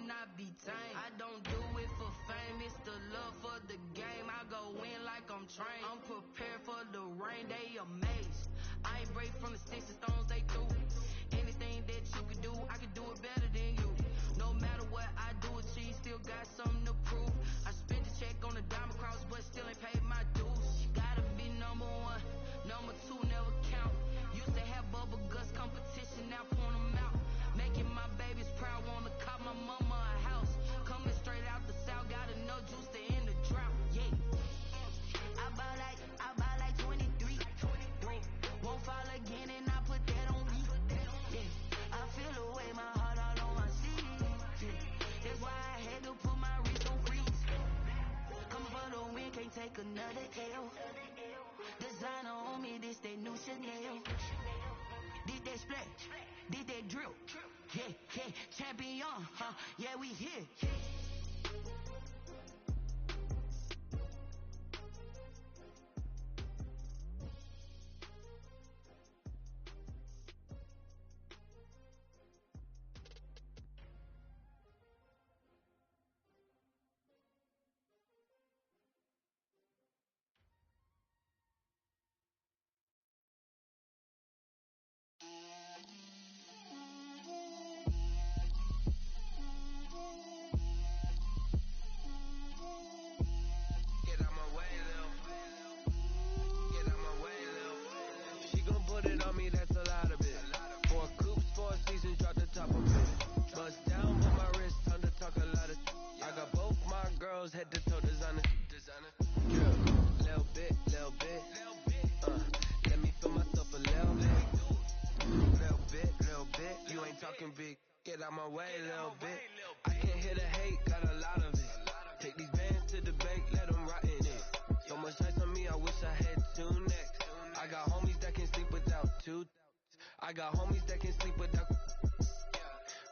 not be tamed. I don't do it for fame, it's the love for the game. I go in like I'm trained. I'm prepared for the rain, they amazed. I ain't break from the sticks and stones they threw. Anything that you can do, I can do it better than you. No matter what I do, achieve, still got something to prove. I spent the check on the diamond cross, but still ain't paid my dues. Gotta be number one, number two never count. Used to have bubble guts competition, now point them out. Making my babies proud, wanna cop my mama a house. Coming straight out the south, got enough juice to end the drought. Yeah, I buy like 23. Won't fall again, and I put that on me. Yeah, I feel the way, my heart all on my sleeve. Yeah, that's why I had to put my wrist on freeze. Coming for the win, can't take another L. Designer on me, this that new Chanel. Did that splash, did that drill. Yeah, yeah, champion, huh? Yeah, we here. Head to toe designer. Yeah, little bit. Let me feel myself a little bit. You ain't talking big. Get out my way, little bit. I can't hear the hate, got a lot of it. Take these bands to the bank, let them rot in it. So much ice on me, I wish I had two necks. I got homies that can sleep without two. I got homies that can sleep without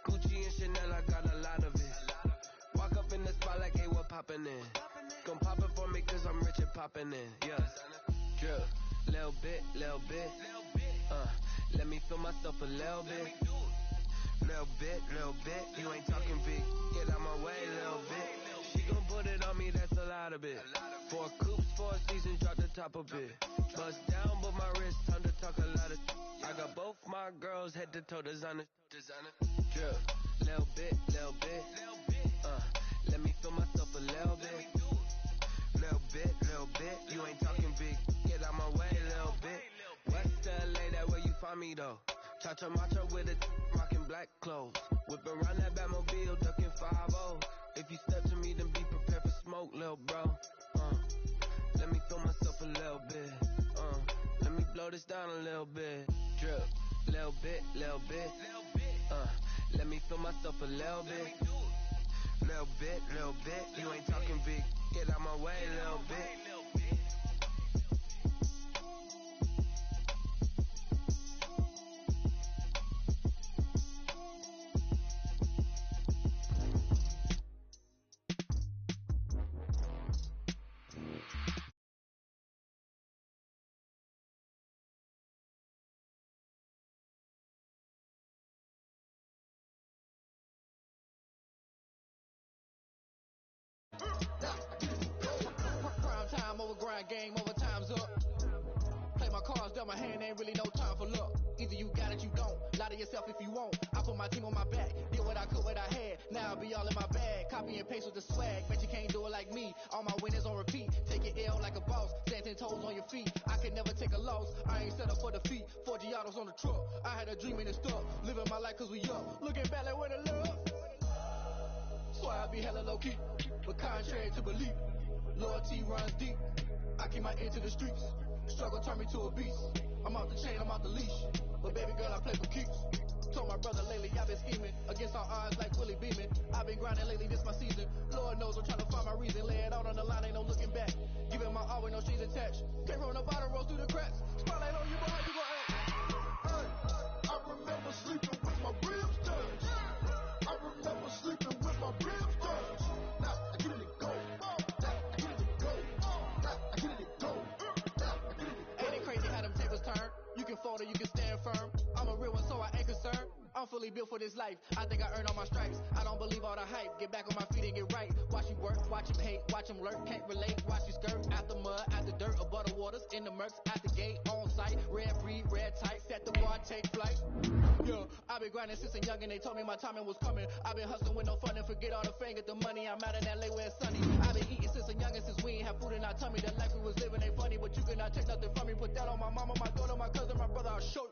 Gucci and Chanel, I got a lot of it. Walk up in the spot like, hey, what poppin' in? Gon' pop it for me cause I'm rich and poppin' in, yeah. Drill, little bit. Let me feel myself a little bit. Little bit. You ain't talking big. Get out my way, little bit. She gon' put it on me, that's a lot of it. 4 coops, 4 seasons, drop the top a bit. Bust down, but my wrist, time to talk a lot of. I got both my girls head to toe designer. Drill, little bit. Let me feel myself a little bit. Little bit. You ain't talking big. Get out my way, little bit. West LA, that where you find me though. Cha-cha matcha with a rockin' black clothes. Whip around that Batmobile, ducking 5-0. If you step to me, then be prepared for smoke, little bro. Let me feel myself a little bit. Let me blow this down a little bit. Drip, little bit. Let me feel myself a little bit. Little bit. You ain't talking big. Get out my way, little bit. Prime time over grind, game over, time's up. Play my cards, dealt my hand, ain't really no time for luck. Either you got it, you don't. Lie to yourself if you won't. I put my team on my back, did what I could, what I had. Now I'll be all in my bag, copy and paste with the swag. Bet you can't do it like me. All my winners on repeat. Take your L like a boss, stand 10 toes on your feet. I can never take a loss. I ain't set up for defeat. 4 Giottos on the truck. I had a dream and it stuck. Living my life cause we up. Looking back like where the love. So I be hella low key, but contrary to belief, loyalty runs deep. I keep my ear to the streets. Struggle turned me to a beast. I'm off the chain, I'm off the leash. But baby girl, I play for keeps. Told my brother lately I've been scheming against all odds like Willie Beeman. I've been grinding lately, this my season. Lord knows I'm trying to find my reason. Lay it out on the line, ain't no looking back. Giving my all with no strings attached. Can't roll no bottom, roll through the cracks. Spotlight on you, but how you gon' act? Hey, I remember sleeping with my ribs touched. I remember sleeping with my ribs touched. Now I get it go. Ain't it crazy how them tables turn? You can fold or you can stand firm. I'm a real one, so I ain't concerned. I'm fully built for this life. I think I earned all my stripes. I don't believe all the hype. Get back on my feet and get right. Watch you work, watch him hate, watch him lurk. Can't relate, watch you skirt. Out the mud, out the dirt, above the waters, in the murks, out the gate, on site. Red breed, red tight, set the bar, take flight. Yeah, I've been grinding since a young and they told me my timing was coming. I've been hustling with no fun and forget all the fame, get the money. I'm out in LA where it's sunny. I've been eating since a youngin' since we ain't have food in our tummy. The life we was living ain't funny, but you cannot take nothing from me. Put that on my mama, my daughter, my cousin, my brother, I'll show you.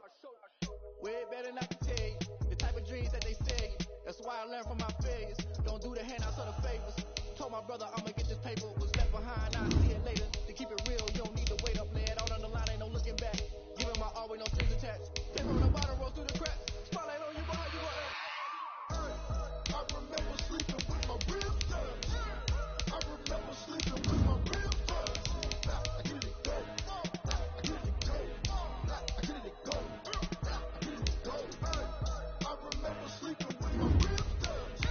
Way better than I can tell you. The type of dreams that they say. That's why I learned from my failures. Don't do the handouts or the favors. Told my brother I'ma get this paper. Was left behind, I'll see it later. To keep it real, you don't need to wait up. Lay it out on the line, ain't no looking back. Giving my all with no strings attached. Paper on the bottom, roll through the cracks. Spotlight on you, but how you gonna act? I remember sleeping with my ribs touched. I remember sleeping with my ribs touched. I get it go. I get it go. I get it go. I remember sleeping with my ribs touched.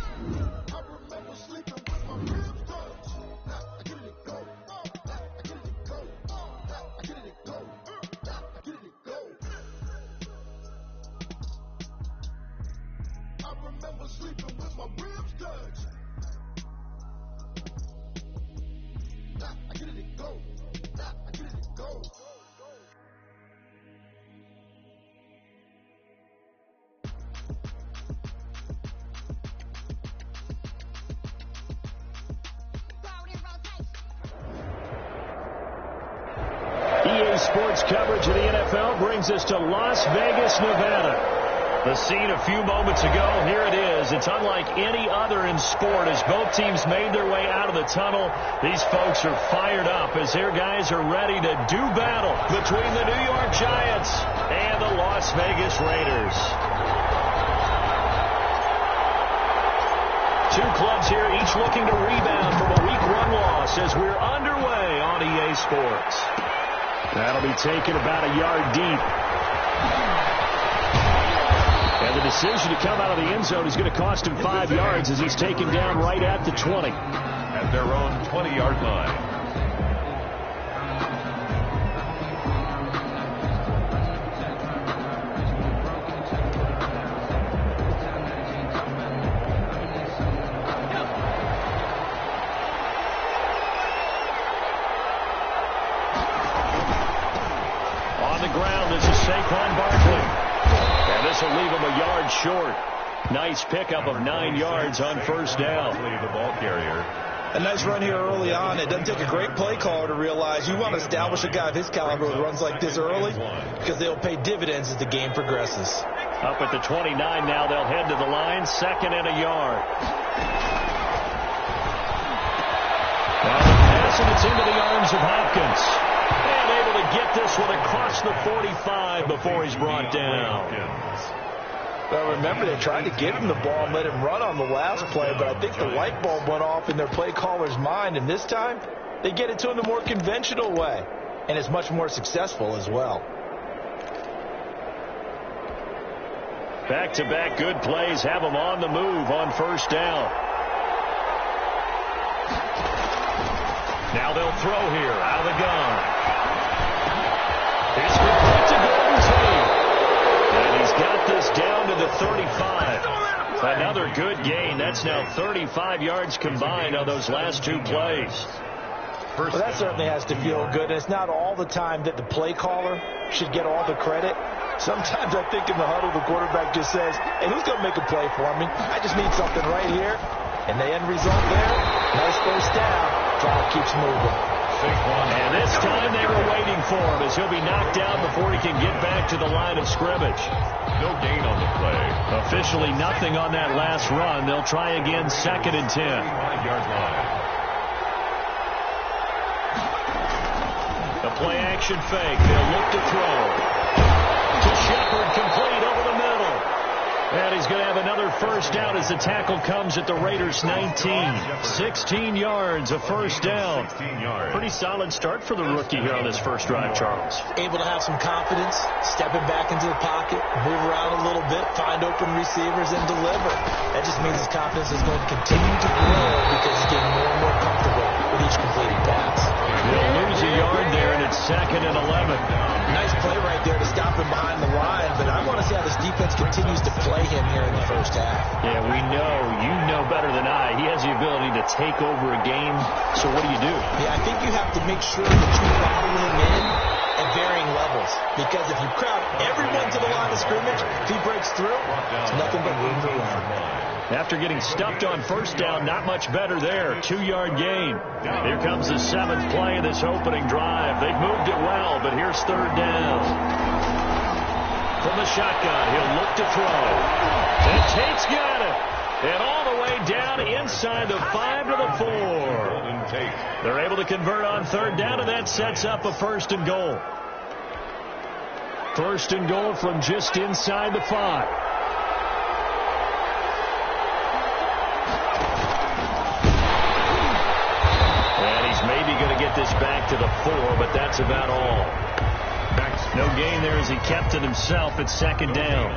I remember sleeping with my ribs touched. I get it go. I get it go. I get it go. I get it go. I remember sleeping with my ribs touched. I get it go. I get it go. EA Sports coverage of the NFL brings us to Las Vegas, Nevada. The scene a few moments ago, here it is. It's unlike any other in sport as both teams made their way out of the tunnel. These folks are fired up as their guys are ready to do battle between the New York Giants and the Las Vegas Raiders. Two clubs here, each looking to rebound from a week one loss as we're underway on EA Sports. That'll be taken about a yard deep. And the decision to come out of the end zone is going to cost him 5 yards as he's taken down right at the 20. At their own 20-yard line. On the ground, this is Saquon Barkley. And this will leave him a yard short. Nice pickup of 9 yards on first down. The ball carrier. A nice run here early on. It doesn't take a great play caller to realize you want to establish a guy of his caliber with runs like this early because they'll pay dividends as the game progresses. Up at the 29 now, they'll head to the line, 2nd and a yard. Now the pass, and it's into the arms of Hopkins. And able to get this one across the 45 before he's brought down. Well, remember, they tried to give him the ball and let him run on the last play, but I think the light bulb went off in their play caller's mind, and this time they get it to him the more conventional way, and it's much more successful as well. Back-to-back good plays have him on the move on first down. Now they'll throw here out of the gun. It's complete to Golden Tate. And he's got this down to the 35. Another good gain. That's now 35 yards combined on those last two plays. Well, that certainly has to feel good. And it's not all the time that the play caller should get all the credit. Sometimes I think in the huddle the quarterback just says, hey, who's going to make a play for me? I just need something right here. And the end result there, nice first down. Drive keeps moving. And this time they were waiting for him as he'll be knocked down before he can get back to the line of scrimmage. No gain on the play. Officially nothing on that last run. They'll try again, 2nd and 10. 5-yard line. The play action fake. They'll look to throw. To Shepard, complete over the middle. And he's going to have another first down as the tackle comes at the Raiders' 19. 16 yards, a first down. Pretty solid start for the rookie here on this first drive, Charles. Able to have some confidence, stepping back into the pocket, move around a little bit, find open receivers, and deliver. That just means his confidence is going to continue to grow because he's getting more and more comfortable with each completed pass. He'll lose a yard there, and it's 2nd and 11. Nice play right there to stop him behind the line, but I want to see how this defense continues to play him here in the first half. Yeah, we know, you know better than I, he has the ability to take over a game, so what do you do? Yeah, I think you have to make sure that you bottle him in at varying levels, because if you crowd everyone to the line of scrimmage, if he breaks through, it's nothing but room to run. After getting stuffed on first down, not much better there. 2-yard gain. Here comes the 7th play of this opening drive. They've moved it well, but here's 3rd down. From the shotgun, he'll look to throw. And Tate's got it. And all the way down inside the 5 to the 4. They're able to convert on 3rd down, and that sets up a 1st and goal. 1st and goal from just inside the 5. Maybe going to get this back to the 4, but that's about all. No gain there as he kept it himself at 2nd down.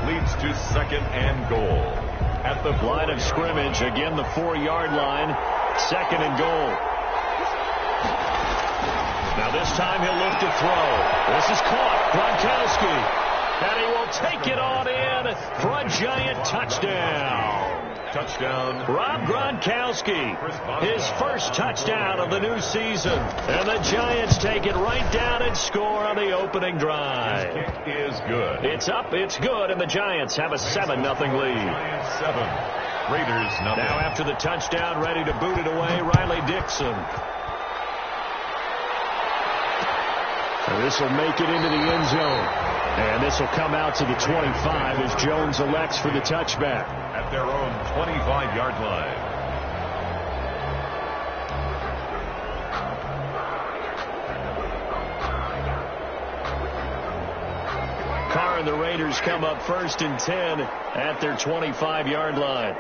Leads to 2nd and goal. At the line of scrimmage, again the 4-yard line, 2nd and goal. Now this time he'll look to throw. This is caught. Gronkowski. And he will take it on in for a Giant touchdown. Touchdown. Rob Gronkowski, his first touchdown of the new season. And the Giants take it right down and score on the opening drive. His kick is good. It's up, it's good, and the Giants have a 7-0 lead. Giants 7. Raiders nothing. Now after the touchdown, ready to boot it away, Riley Dixon. And this will make it into the end zone. And this will come out to the 25 as Jones elects for the touchback. At their own 25-yard line. Carr and the Raiders come up 1st and 10 at their 25-yard line.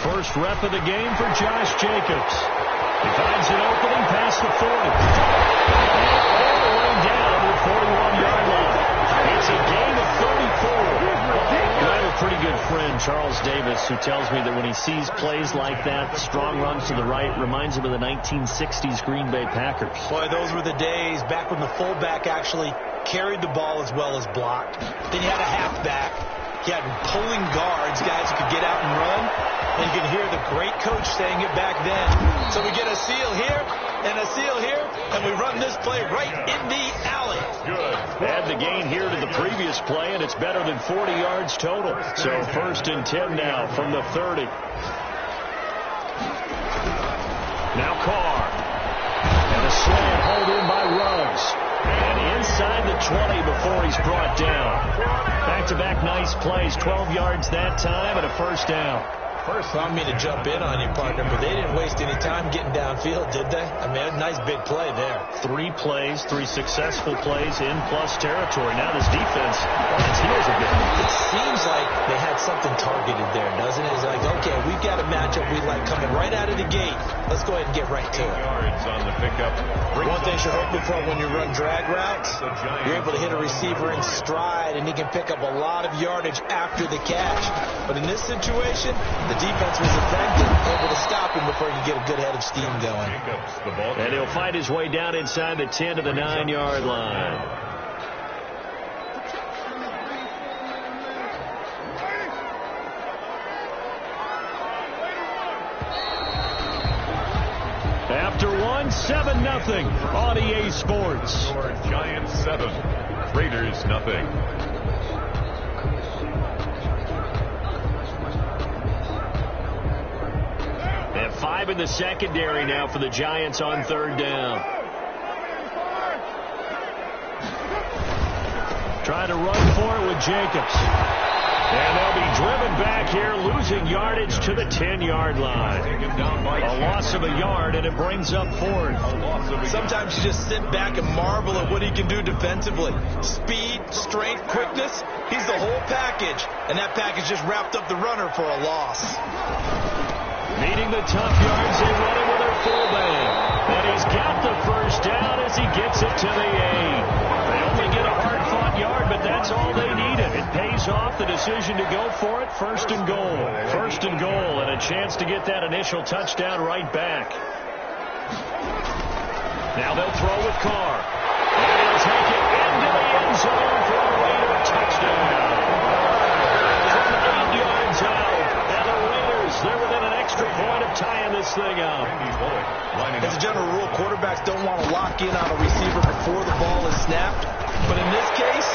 First rep of the game for Josh Jacobs. He finds an opening past the 40. All the way down to the 41-yard line. It's a gain of 34. I have a pretty good friend, Charles Davis, who tells me that when he sees plays like that, strong runs to the right, reminds him of the 1960s Green Bay Packers. Boy, those were the days back when the fullback actually carried the ball as well as blocked. Then you had a halfback. You had pulling guards, guys who could get out and run. And you can hear the great coach saying it back then. So we get a seal here and a seal here, and we run this play right in the alley. Good. Add the gain here to the previous play, and it's better than 40 yards total. So 1st and 10 now from the 30. Now Carr. And a slant hold in by Ruggs. And inside the 20 before he's brought down. Back-to-back nice plays, 12 yards that time and a 1st down. First, I don't mean to jump in on you, partner, but they didn't waste any time getting downfield, did they? I mean, a nice big play there. 3 plays, 3 successful plays in plus territory. Now this defense on its heels a bit. It seems like they had something targeted there, doesn't it? It's like, okay, we've got a matchup we like coming right out of the gate. Let's go ahead and get right to it. Yards on the pickup. One thing you're hoping for when you run drag routes, you're able to hit a receiver in stride, and he can pick up a lot of yardage after the catch. But in this situation, the defense was effective, able to stop him before he could get a good head of steam going. And he'll find his way down inside the 10 to the 9-yard line. After 7-0 on EA Sports. Giants 7, Raiders nothing. And 5 in the secondary now for the Giants on 3rd down. Trying to run for it with Jacobs. And they'll be driven back here, losing yardage to the 10-yard line. A loss of a yard, and it brings up 4th. Sometimes you just sit back and marvel at what he can do defensively. Speed, strength, quickness, he's the whole package. And that package just wrapped up the runner for a loss. Needing the tough yards, they run it with their fullback. And he's got the 1st down as he gets it to the 8. They only get a hard-fought yard, but that's all they needed. It pays off. off the decision to go for it. First and goal. First and goal, and a chance to get that initial touchdown right back. Now they'll throw with Carr. And he'll take it into the end zone for a Raider touchdown. From 8 yards out. And the Raiders, they're within an extra point of tying this thing up. As a general rule, quarterbacks don't want to lock in on a receiver before the ball is snapped. But in this case,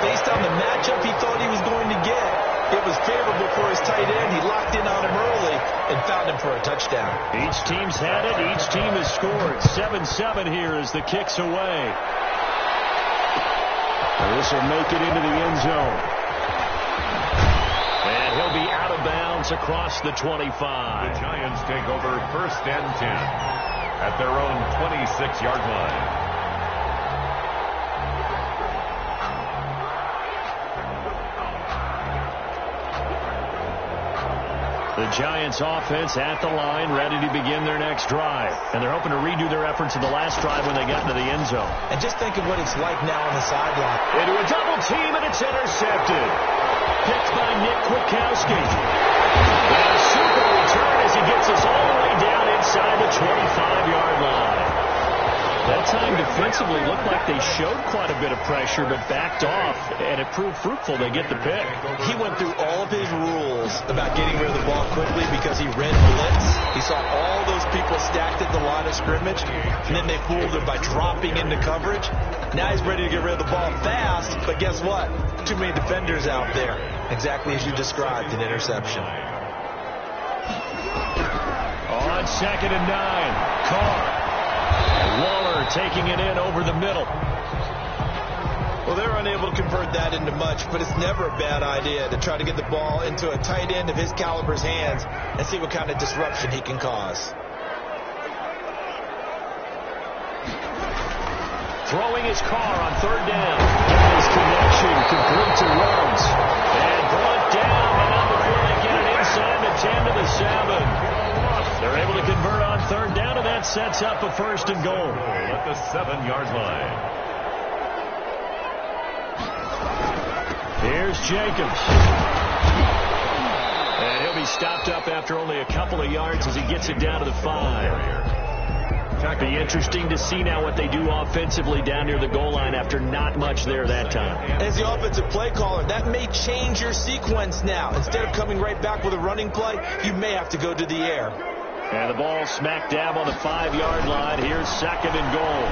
based on the matchup he thought he was going to get, it was favorable for his tight end. He locked in on him early and found him for a touchdown. Each team's had it. Each team has scored. 7-7 here as the kick's away. This will make it into the end zone. And he'll be out of bounds across the 25. The Giants take over first and 10 at their own 26-yard line. The Giants offense at the line, ready to begin their next drive. And they're hoping to redo their efforts in the last drive when they got into the end zone. And just think of what it's like now on the sideline. Into a double team, and it's intercepted. Picked by Nick Kwiatkowski. And a super return as he gets us all the way down inside the 25-yard line. That time defensively looked like they showed quite a bit of pressure but backed off, and it proved fruitful. They get the pick. He went through all of his rules about getting rid of the ball quickly because he read blitz. He saw all those people stacked at the line of scrimmage, and then they fooled him by dropping into coverage. Now he's ready to get rid of the ball fast, but guess what? Too many defenders out there. Exactly as you described, an interception. On 2nd and 9, Carr. Waller taking it in over the middle. Well, they're unable to convert that into much, but it's never a bad idea to try to get the ball into a tight end of his caliber's hands and see what kind of disruption he can cause. Throwing his Carr on 3rd down. His connection complete to Rhodes. And brought down, and now before they get it inside the 10 to the 7. They're able to convert on 3rd down, and that sets up a 1st and goal. At the 7-yard line. Here's Jacobs. And he'll be stopped up after only a couple of yards as he gets it down to the 5. It'll be interesting to see now what they do offensively down near the goal line after not much there that time. As the offensive play caller, that may change your sequence now. Instead of coming right back with a running play, you may have to go to the air. And the ball smack dab on the 5-yard line. Here's 2nd and goal.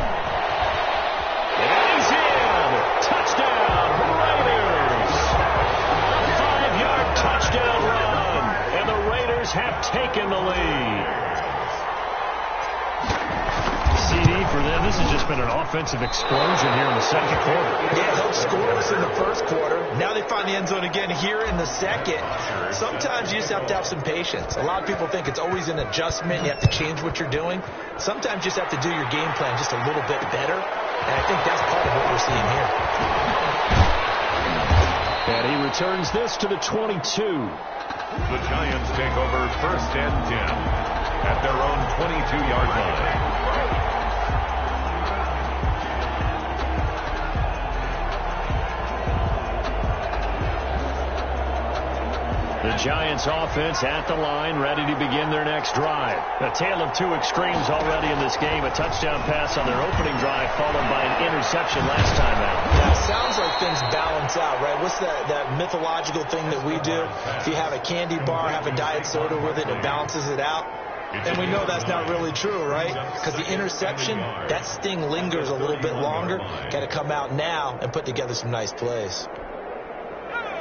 And he's in. Touchdown, Raiders. 5-yard touchdown run. And the Raiders have taken the lead. CD for them. This has just been an offensive explosion here in the 2nd quarter. Yeah, helped scoreless in the 1st quarter. Now they find the end zone again here in the 2nd. Sometimes you just have to have some patience. A lot of people think it's always an adjustment. You have to change what you're doing. Sometimes you just have to do your game plan just a little bit better. And I think that's part of what we're seeing here. And he returns this to the 22. The Giants take over 1st and 10 at their own 22-yard line. The Giants offense at the line, ready to begin their next drive. A tale of 2 extremes already in this game. A touchdown pass on their opening drive, followed by an interception last time out. Yeah, it sounds like things balance out, right? What's that mythological thing that we do? If you have a candy bar, have a diet soda with it, it balances it out. And we know that's not really true, right? Because the interception, that sting lingers a little bit longer. Got to come out now and put together some nice plays.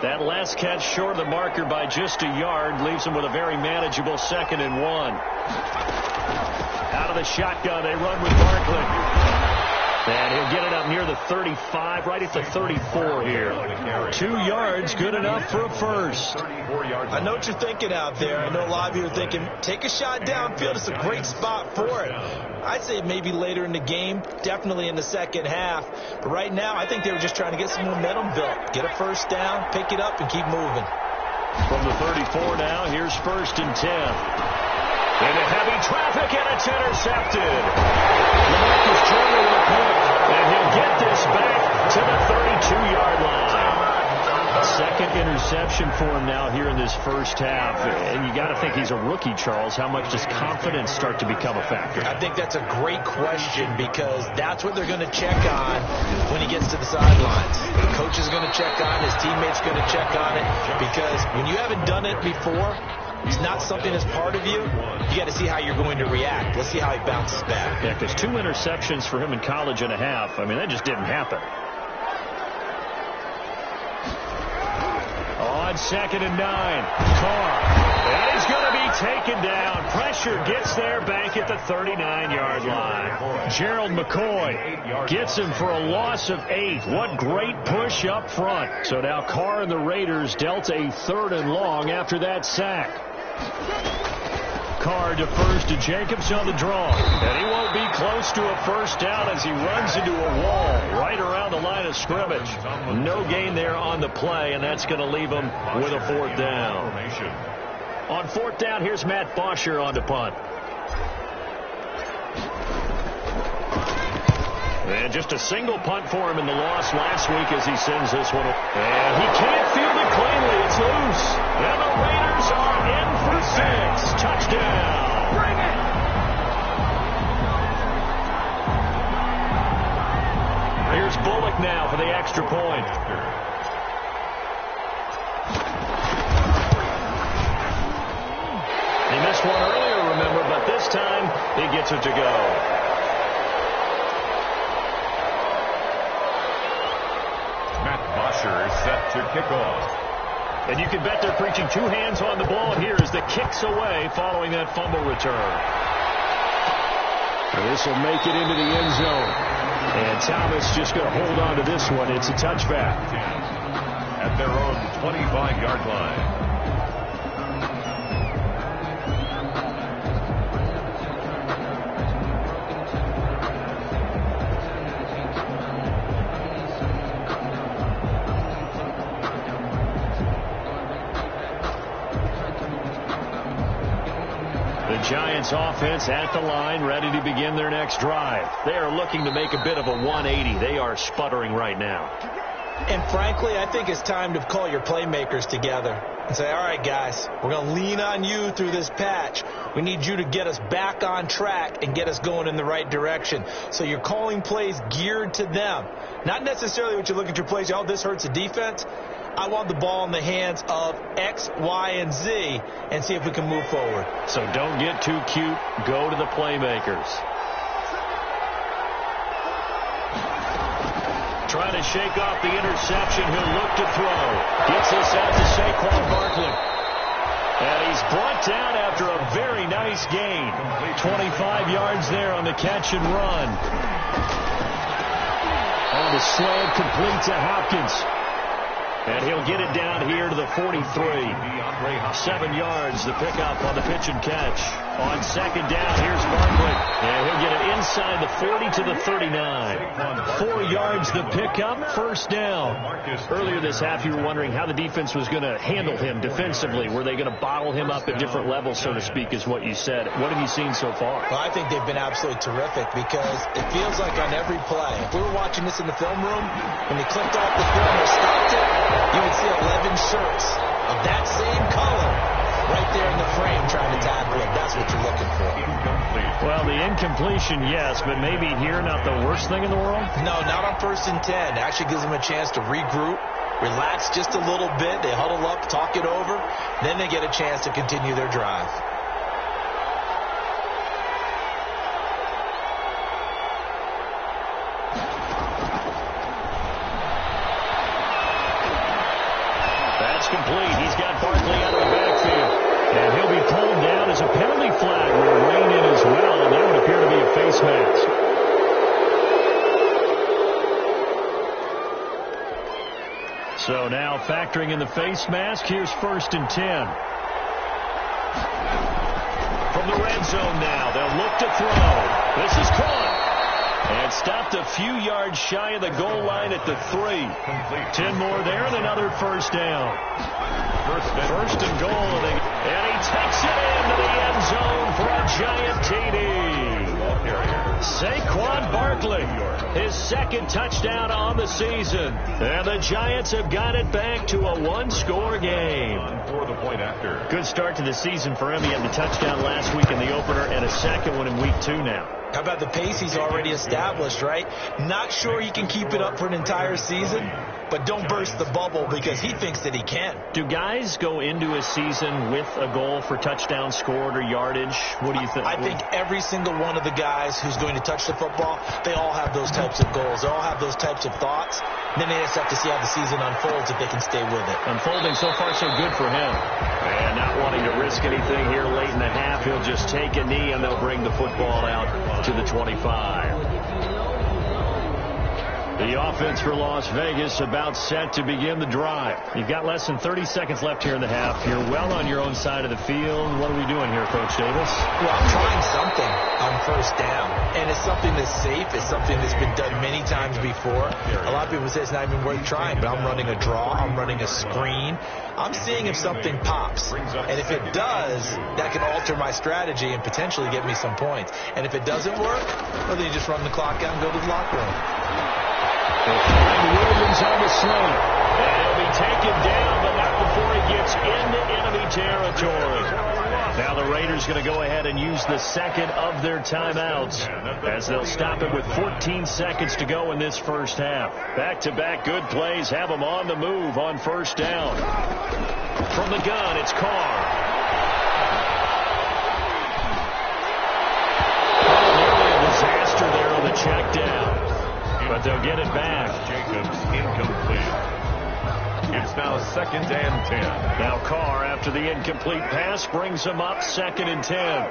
That last catch short of the marker by just a yard leaves him with a very manageable 2nd and 1. Out of the shotgun, they run with Barkley. And he'll get it up near the 35, right at the 34 here. 2 yards, good enough for a first. I know what you're thinking out there. I know a lot of you are thinking, take a shot downfield. It's a great spot for it. I'd say maybe later in the game, definitely in the 2nd half. But right now, I think they were just trying to get some momentum built. Get a first down, pick it up, and keep moving. From the 34 now, here's 1st and 10. Into heavy traffic, and it's intercepted. LaMarcus Joyner with a pick, and he'll get this back to the 32-yard line. 2nd interception situation for him now here in this first half. And you got to think he's a rookie, Charles. How much does confidence start to become a factor? I think that's a great question because that's what they're going to check on when he gets to the sidelines. The coach is going to check on, his teammates going to check on it, because when you haven't done it before, it's not something that's part of you. You got to see how you're going to react. Let's see how he bounces back. Yeah, because 2 interceptions for him in college and a half. I mean, that just didn't happen. On 2nd and 9, Carr. And he's going to be taken down. Pressure gets there back at the 39-yard line. Gerald McCoy gets him for a loss of 8. What great push up front. So now Carr and the Raiders dealt a 3rd and long after that sack. Carr defers to Jacobs on the draw. And he won't be close to a first down as he runs into a wall right around the line of scrimmage. No gain there on the play, and that's going to leave him with a 4th down. On 4th down, here's Matt Bosher on the punt. And just a single punt for him in the loss last week as he sends this one. And he can't field it cleanly. It's loose. And the Raiders are in for 6. Touchdown. Bring it. Here's Bullock now for the extra point. He missed one earlier, remember, but this time he gets it to go. Bosher set to kick off. And you can bet they're preaching 2 hands on the ball here as the kick's away following that fumble return. And this will make it into the end zone. And Thomas just going to hold on to this one. It's a touchback. At their own 25-yard line. Giants offense at the line, ready to begin their next drive. They are looking to make a bit of a 180. They are sputtering right now. And frankly, I think it's time to call your playmakers together and say, all right, guys, we're going to lean on you through this patch. We need you to get us back on track and get us going in the right direction. So you're calling plays geared to them. Not necessarily what you look at your plays, oh, this hurts the defense. I want the ball in the hands of X, Y, and Z and see if we can move forward. So don't get too cute. Go to the playmakers. Trying to shake off the interception. He'll look to throw. Gets this out to Saquon Barkley. And he's brought down after a very nice gain. 25 yards there on the catch and run. On the slant, complete to Hopkins. And he'll get it down here to the 43. 7 yards, the pickup on the pitch and catch. On 2nd down, here's Barkley. And he'll get it inside the 40 to the 39. 4 yards, the pickup, 1st down. Earlier this half, you were wondering how the defense was going to handle him defensively. Were they going to bottle him up at different levels, so to speak, is what you said. What have you seen so far? Well, I think they've been absolutely terrific because it feels like on every play, if we were watching this in the film room, when they clicked off the film or stopped it, you would see 11 shirts of that same color right there in the frame trying to tackle it. That's what you're looking for. Well, the incompletion, yes, but maybe here not the worst thing in the world? No, not on 1st and 10. It actually gives them a chance to regroup, relax just a little bit. They huddle up, talk it over. Then they get a chance to continue their drive. Complete. He's got Barkley out of the backfield. And he'll be pulled down as a penalty flag will rein in as well. And that would appear to be a face mask. So now factoring in the face mask, here's 1st and 10. From the red zone now, they'll look to throw. This is caught. And stopped a few yards shy of the goal line at the 3. 10 more there and another 1st down. First and goal. And he takes it into the end zone for a giant TD. Saquon Barkley, his second touchdown on the season. And the Giants have got it back to a one-score game. For the point after. Good start to the season for him. He had the touchdown last week in the opener and a second one in week 2 now. How about the pace he's already established, right? Not sure he can keep it up for an entire season, but don't burst the bubble because he thinks that he can. Do guys go into a season with a goal for touchdown scored or yardage? What do you think? I think every single one of the guys who's going to touch the football, they all have those types of goals. They all have those types of thoughts. And then they just have to see how the season unfolds if they can stay with it. Unfolding so far so good for him. And not wanting to risk anything here late in the half, he'll just take a knee and they'll bring the football out to the 25. The offense for Las Vegas about set to begin the drive. You've got less than 30 seconds left here in the half. You're well on your own side of the field. What are we doing here, Coach Davis? Well, I'm trying something on first down, and it's something that's safe. It's something that's been done many times before. A lot of people say it's not even worth trying, but I'm running a draw. I'm running a screen. I'm seeing if something pops, and if it does, that can alter my strategy and potentially get me some points. And if it doesn't work, well, then you just run the clock out and go to the locker room. Williams on the sling. And he'll be taken down, but not before he gets into enemy territory. Now the Raiders going to go ahead and use the second of their timeouts as they'll stop it with 14 seconds to go in this first half. Back-to-back good plays have them on the move on first down. From the gun, it's Carr. Nearly a disaster there on the check down. But they'll get it back. Jacobs incomplete. It's now 2nd and 10. Now Carr, after the incomplete pass, brings him up 2nd and 10.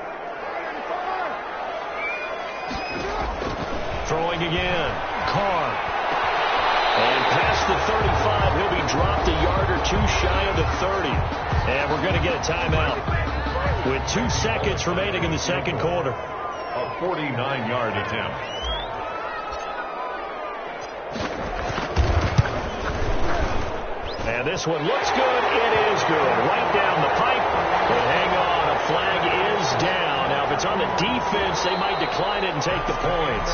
Throwing again. Carr. And past the 35, he'll be dropped a yard or two shy of the 30. And we're going to get a timeout with 2 seconds remaining in the second quarter. A 49-yard attempt. And this one looks good. It is good. Right down the pipe. But hang on. A flag is down. Now, if it's on the defense, they might decline it and take the points.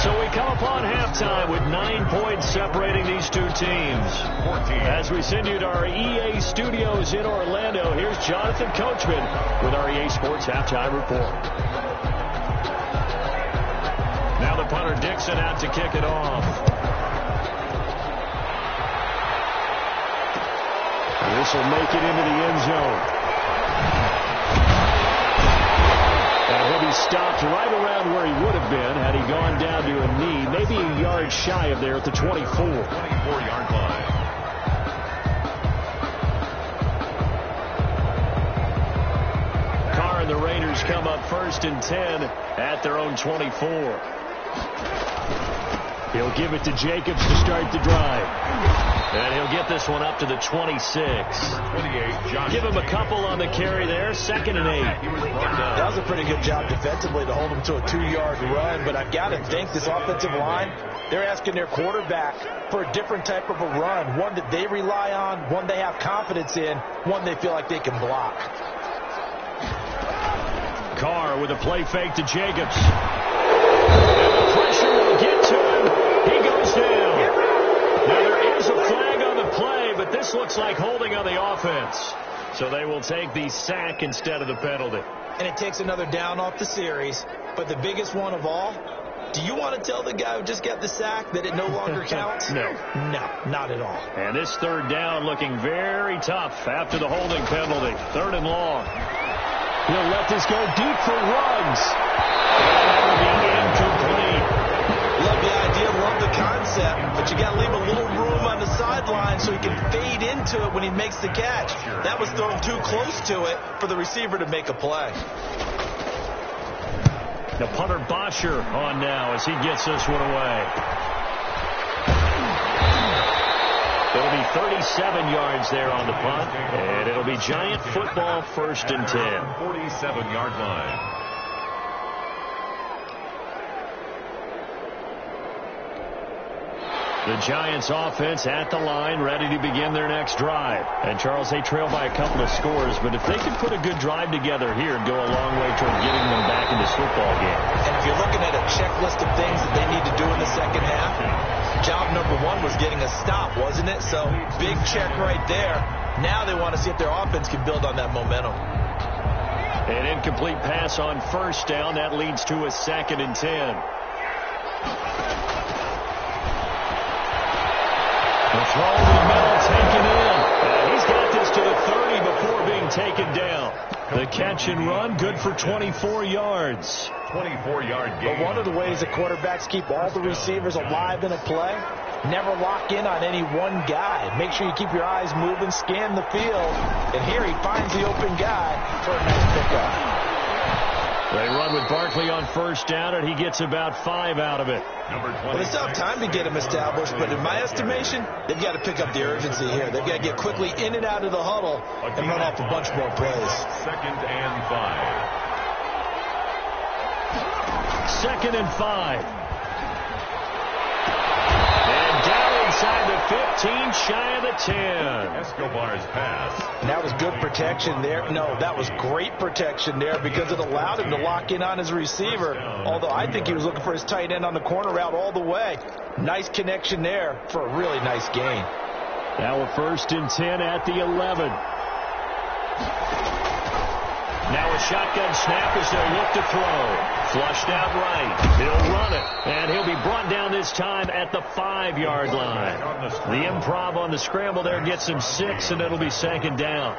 So we come upon halftime with 9 points separating these two teams. As we send you to our EA studios in Orlando, here's Jonathan Coachman with our EA Sports Halftime Report. Now the punter Dixon out to kick it off. This will make it into the end zone. And he'll be stopped right around where he would have been had he gone down to a knee, maybe a yard shy of there at the 24. 24-yard line. Carr and the Raiders come up 1st and 10 at their own 24. He'll give it to Jacobs to start the drive. And he'll get this one up to the 26. 28, Give him a couple on the carry there. 2nd and 8. That was a pretty good job defensively to hold him to a 2-yard run. But I've got to think this offensive line, they're asking their quarterback for a different type of a run. One that they rely on, one they have confidence in, one they feel like they can block. Carr with a play fake to Jacobs. And the pressure will get to him. He goes down. Now there is a flag on the play, but this looks like holding on the offense. So they will take the sack instead of the penalty. And it takes another down off the series. But the biggest one of all, do you want to tell the guy who just got the sack that it no longer counts? No. No, not at all. And this 3rd down looking very tough after the holding penalty. 3rd and long. He'll let this go deep for Ruggs. That will be incomplete. Love the idea, love the concept, but you got to leave a little room on the sideline so he can fade into it when he makes the catch. That was thrown too close to it for the receiver to make a play. The punter Bosher on now as he gets this one away. It'll be 37 yards there on the punt, and it'll be Giant football 1st and 10. 47-yard line. The Giants offense at the line, ready to begin their next drive. And Charles, they trail by a couple of scores, but if they can put a good drive together here, go a long way toward getting them back in this football game. And if you're looking at a checklist of things that they need to do in the second half, job number one was getting a stop, wasn't it? So big check right there. Now they want to see if their offense can build on that momentum. An incomplete pass on first down. That leads to a 2nd and 10. The throw in the middle, taken in. He's got this to the 30 before being taken down. The catch and run, good for 24 yards. 24-yard gain. But one of the ways that quarterbacks keep all the receivers alive in a play, never lock in on any one guy. Make sure you keep your eyes moving, scan the field. And here he finds the open guy for a nice pickup. They run with Barkley on first down, and he gets about 5 out of it. Well, they still have time to get him established, but in my estimation, they've got to pick up the urgency here. They've got to get quickly in and out of the huddle and run off a bunch more plays. 2nd and 5. 2nd and 5. And down inside the 15, shy of the 10. Escobar's pass. And that was good protection there. No, that was great protection there because it allowed him to lock in on his receiver, although I think he was looking for his tight end on the corner route all the way. Nice connection there for a really nice gain. Now a 1st and 10 at the 11. Now a shotgun snap as they look to throw. Flushed out right. He'll run it. And he'll be brought down this time at the 5-yard line. The improv on the scramble there gets him 6, and it'll be 2nd down.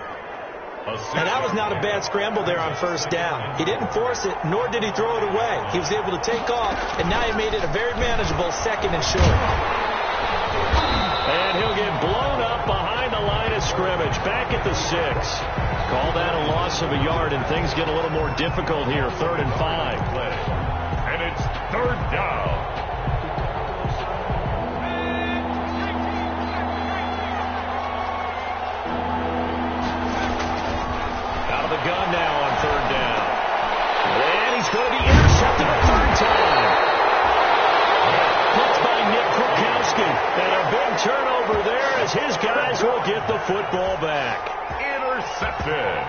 And that was not a bad scramble there on first down. He didn't force it, nor did he throw it away. He was able to take off, and now he made it a very manageable 2nd and short. And he'll get blown up behind the line of scrimmage. Back at the 6. Call that a loss of a yard, and things get a little more difficult here. 3rd and 5. And it's 3rd down. Out of the gun now on 3rd down. And he's going to be intercepted a 3rd time. Picked by Nick Krukowski. And a big turnover there as his guys will get the football back. Intercepted.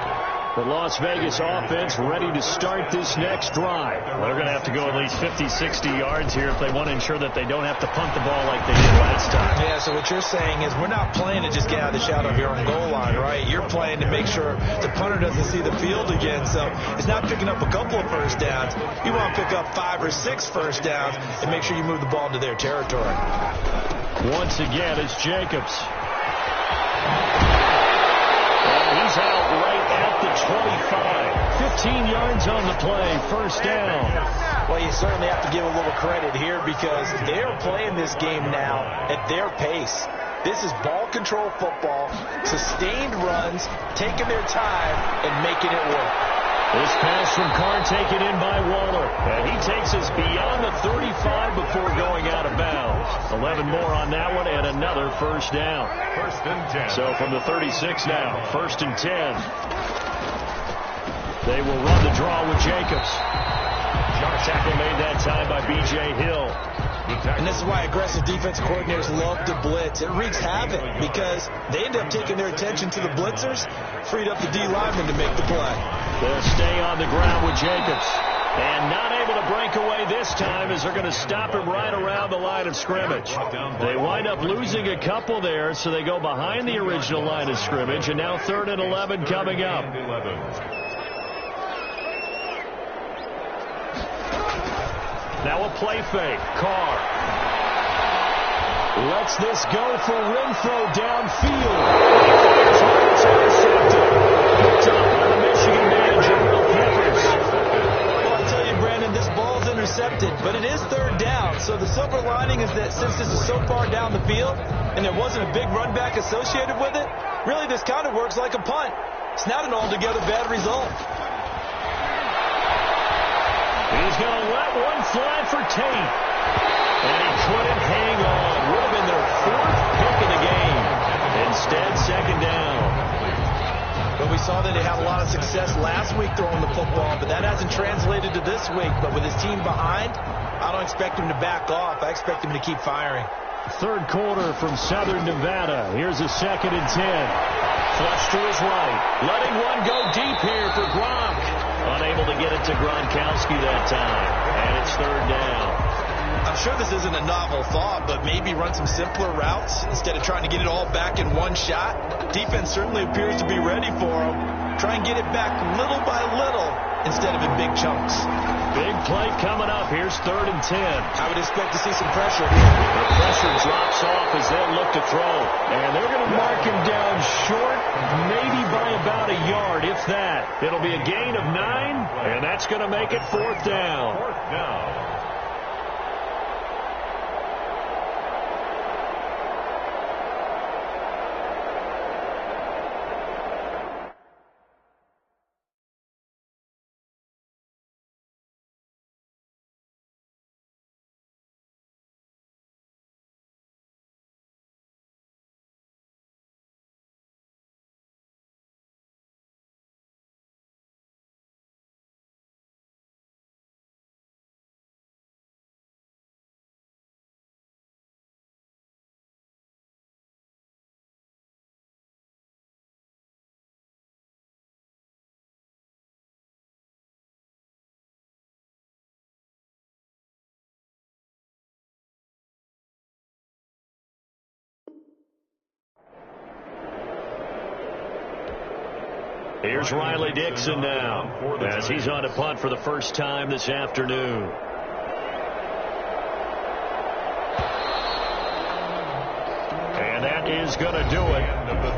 The Las Vegas offense ready to start this next drive. They're going to have to go at least 50, 60 yards here if they want to ensure that they don't have to punt the ball like they did last time. Yeah, so what you're saying is we're not playing to just get out of the shadow of your own goal line, right? You're playing to make sure the punter doesn't see the field again. So it's not picking up a couple of first downs. You want to pick up 5 or 6 first downs and make sure you move the ball into their territory. Once again, it's Jacobs. He's out right at the 25. 15 yards on the play. First down. Well, you certainly have to give a little credit here because they're playing this game now at their pace. This is ball control football, sustained runs, taking their time, and making it work. This pass from Carr taken in by Waller. And he takes us beyond the 35 before going out of bounds. 11 more on that one and another first down. 1st and 10. So from the 36 now, 1st and 10. They will run the draw with Jacobs. Tackle made that time by B.J. Hill. And this is why aggressive defensive coordinators love to blitz. It wreaks havoc because they end up taking their attention to the blitzers, freed up the D lineman to make the play. They'll stay on the ground with Jacobs. And not able to break away this time as they're going to stop him right around the line of scrimmage. They wind up losing a couple there, so they go behind the original line of scrimmage. And now 3rd and 11 coming up. Now a play fake. Carr lets this go for Renfro downfield. It's intercepted. Picked up by the Michigan man, Jabril Peppers. Well, I'll tell you, Brandon, this ball's intercepted, but it is 3rd down. So the silver lining is that since this is so far down the field and there wasn't a big run back associated with it, really this kind of works like a punt. It's not an altogether bad result. He's going to let one fly for Tate. And he couldn't hang on. Would have been their 4th pick of the game. Instead, 2nd down. But we saw that they had a lot of success last week throwing the football, but that hasn't translated to this week. But with his team behind, I don't expect him to back off. I expect him to keep firing. Third quarter from Southern Nevada. Here's a 2nd and 10. Flush to his right. Letting one go deep here for Gronk. Unable to get it to Gronkowski that time. And it's 3rd down. I'm sure this isn't a novel thought, but maybe run some simpler routes instead of trying to get it all back in one shot. Defense certainly appears to be ready for him. Try and get it back little by little instead of in big chunks. Big play coming up. Here's 3rd and 10. I would expect to see some pressure here. The pressure drops off as they'll look to throw. And they're going to mark him down short, maybe by about a yard, if that. It'll be a gain of 9, and that's going to make it 4th down. 4th down. Here's Riley Dixon now as he's on a punt for the first time this afternoon. And that is going to do it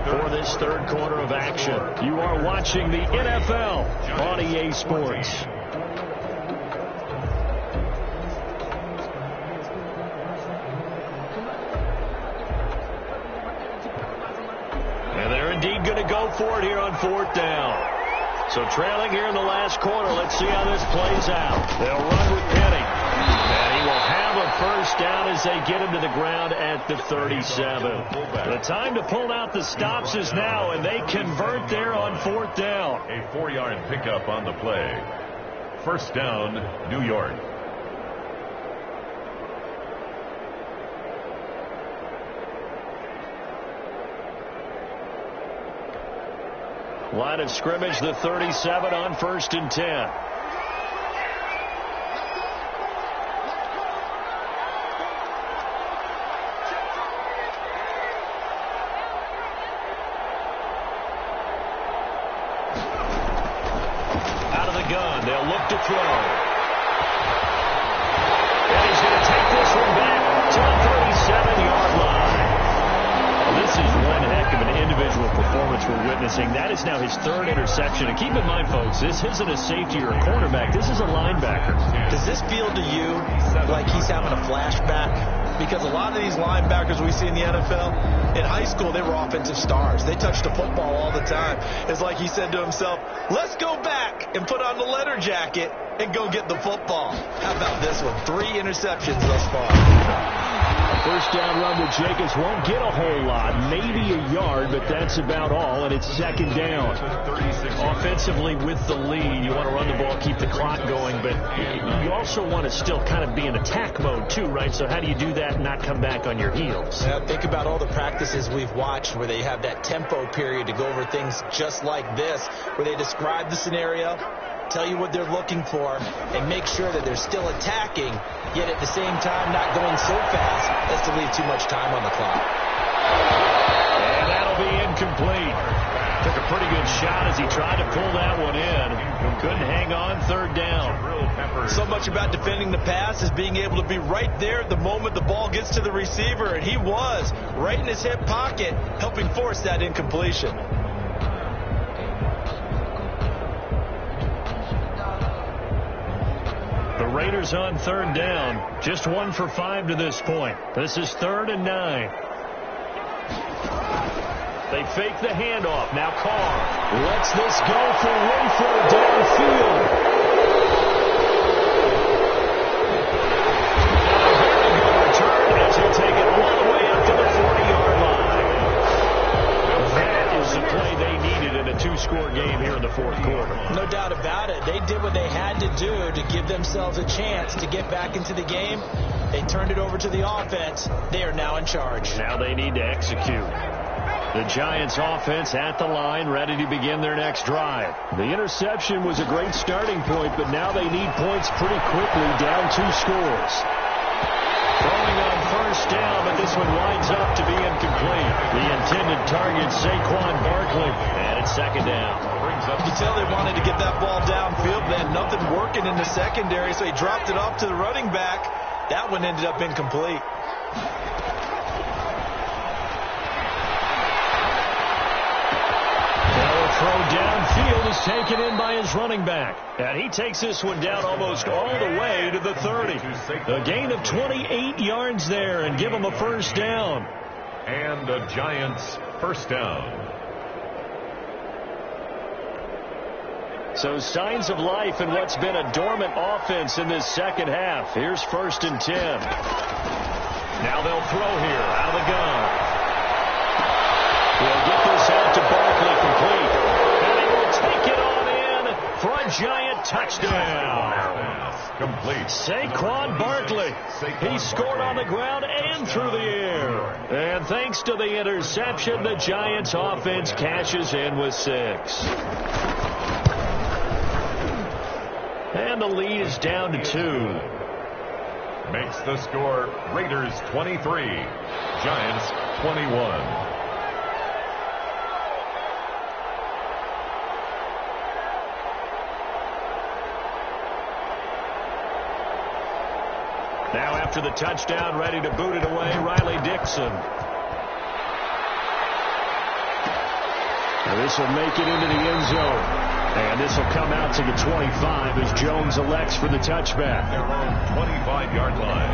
for this 3rd quarter of action. You are watching the NFL on EA Sports. And they're indeed going to go for it here on 4th down. So trailing here in the last quarter. Let's see how this plays out. They'll run with Penny. And he will have a 1st down as they get him to the ground at the 37. The time to pull out the stops is now, and they convert there on 4th down. A 4-yard pickup on the play. 1st down, New York. Line of scrimmage, the 37 on 1st and 10. Out of the gun, they'll look to throw. And he's going to take this one back to the 37-yard line. This is one heck of an individual performance we're witnessing. That is now his 3rd interception. And keep in mind, folks, this isn't a safety or a cornerback. This is a linebacker. Does this feel to you like he's having a flashback? Because a lot of these linebackers we see in the NFL, in high school, they were offensive stars. They touched the football all the time. It's like he said to himself, let's go back and put on the letter jacket and go get the football. How about this one? 3 interceptions thus far. First down run with Jacobs won't get a whole lot, maybe a yard, but that's about all, and it's 2nd down. Offensively with the lead, you want to run the ball, keep the clock going, but you also want to still kind of be in attack mode too, right? So how do you do that and not come back on your heels? Yeah, think about all the practices we've watched where they have that tempo period to go over things just like this, where they describe the scenario, tell you what they're looking for, and make sure that they're still attacking, yet at the same time not going so fast as to leave too much time on the clock. And that'll be incomplete. Took a pretty good shot as he tried to pull that one in. Couldn't hang on. 3rd down. So much about defending the pass is being able to be right there at the moment the ball gets to the receiver, and he was right in his hip pocket, helping force that incompletion. The Raiders on 3rd down. Just 1 for 5 to this point. This is 3rd and 9. They fake the handoff. Now Carr lets this go for Winford downfield. Very good return as he'll take it all the way up to the 40-yard line. That is the play they needed in a 2-score game here in the 4th quarter. No doubt about it. They did what they had to do to give themselves a chance to get back into the game. They turned it over to the offense. They are now in charge. Now they need to execute. The Giants offense at the line, ready to begin their next drive. The interception was a great starting point, but now they need points pretty quickly, down 2 scores. Throwing on first down, but this one winds up to be incomplete. The intended target, Saquon Barkley, and it's second down. You can tell they wanted to get that ball downfield. They had nothing working in the secondary, so he dropped it off to the running back. That one ended up incomplete. Throw downfield is taken in by his running back. And he takes this one down almost all the way to the 30. A gain of 28 yards there and give him a first down. And the Giants first down. So signs of life in what's been a dormant offense in this second half. Here's 1st and 10. Now they'll throw here out of the gun. We'll get this out to Barkley complete. And he will take it on in for a Giant touchdown. Complete. Saquon Barkley. He scored on the ground and through the air. And thanks to the interception, the Giants offense cashes in with 6. And the lead is down to 2. Makes the score Raiders 23, Giants 21. Now after the touchdown, ready to boot it away, Riley Dixon. Now this will make it into the end zone. And this will come out to the 25 as Jones elects for the touchback. Their own 25-yard line.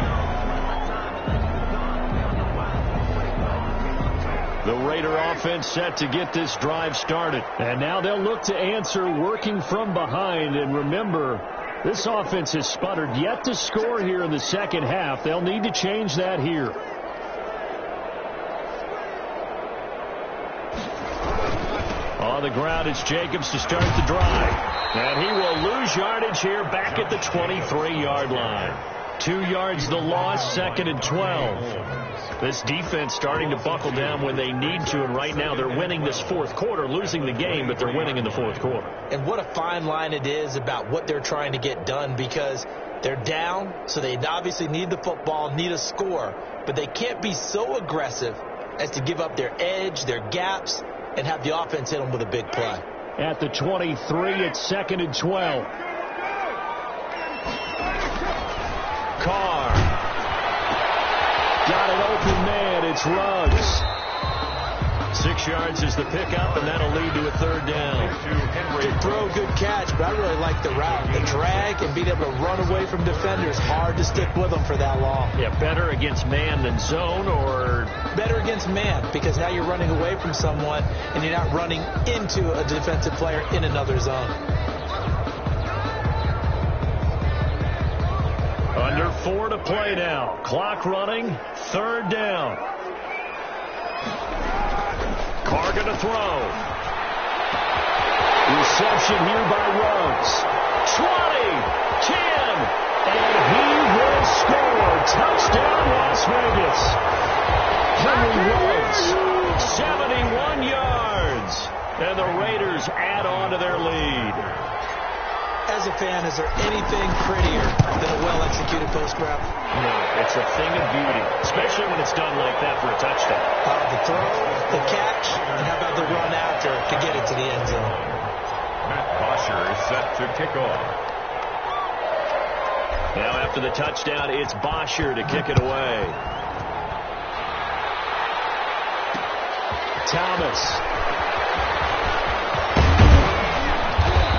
The Raider offense set to get this drive started. And now they'll look to answer working from behind. And remember, this offense has sputtered yet to score here in the second half. They'll need to change that here. On the ground, it's Jacobs to start the drive. And he will lose yardage here back at the 23-yard line. 2 yards the loss, 2nd and 12. This defense starting to buckle down when they need to, and right now they're winning this 4th quarter, losing the game, but they're winning in the 4th quarter. And what a fine line it is about what they're trying to get done, because they're down, so they obviously need the football, need a score, but they can't be so aggressive as to give up their edge, their gaps, and have the offense hit them with a big play. At the 23, it's 2nd and 12. Carr. Got an open man. It's Ruggs. 6 yards is the pickup, and that'll lead to a 3rd down. Good throw, good catch, but I really like the route. The drag and being able to run away from defenders, hard to stick with them for that long. Yeah, better against man than zone, or? Better against man, because now you're running away from someone, and you're not running into a defensive player in another zone. Under 4 to play now. Clock running, 3rd down. Carr going to throw. Reception here by Ruggs. 20, 10, and he will score. Touchdown, Las Vegas. Henry Ruggs, 71 yards. And the Raiders add on to their lead. As a fan, is there anything prettier than a well-executed post route? No, it's a thing of beauty, especially when it's done like that for a touchdown. The throw, the catch, and how about the run after to get it to the end zone? Matt Bosher is set to kick off. Now after the touchdown, it's Bosher to kick it away. Thomas.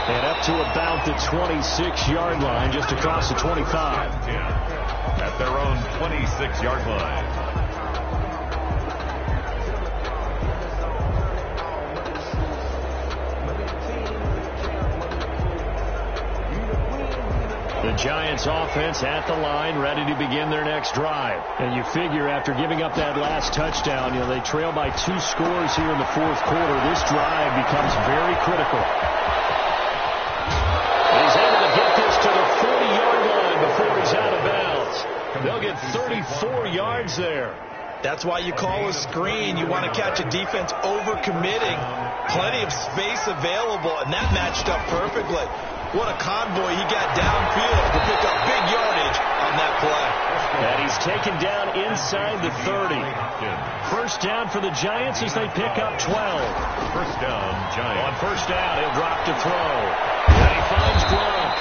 And up to about the 26-yard line, just across the 25. At their own 26-yard line. The Giants offense at the line, ready to begin their next drive. And you figure after giving up that last touchdown, they trail by 2 scores here in the 4th quarter. This drive becomes very critical. He's able to get this to the 40-yard line before he's out of bounds. They'll get 34 yards there. That's why you call a screen. You want to catch a defense overcommitting. Plenty of space available, and that matched up perfectly. What a convoy he got downfield to pick up big yardage on that play. And he's taken down inside the 30. First down for the Giants as they pick up 12. First down, Giants. On first down, he'll drop to throw. And he finds Gronk.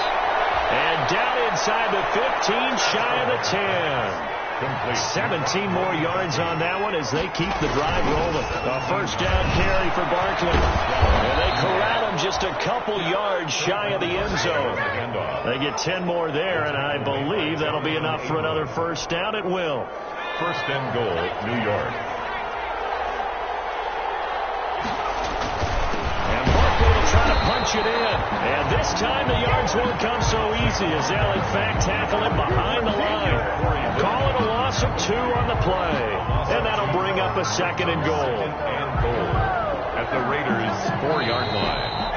And down inside the 15, shy of the 10. Complete. 17 more yards on that one as they keep the drive rolling. A first down carry for Barkley. And they corral him just a couple yards shy of the end zone. They get 10 more there, and I believe that'll be enough for another first down. It will. First and goal, New York. And Barkley will try to punch it in. And this time the yards won't come so easy as they'll in fact tackle him behind the line. Call it a loss of 2 on the play. And that'll bring up a second and goal. At the Raiders' 4-yard line.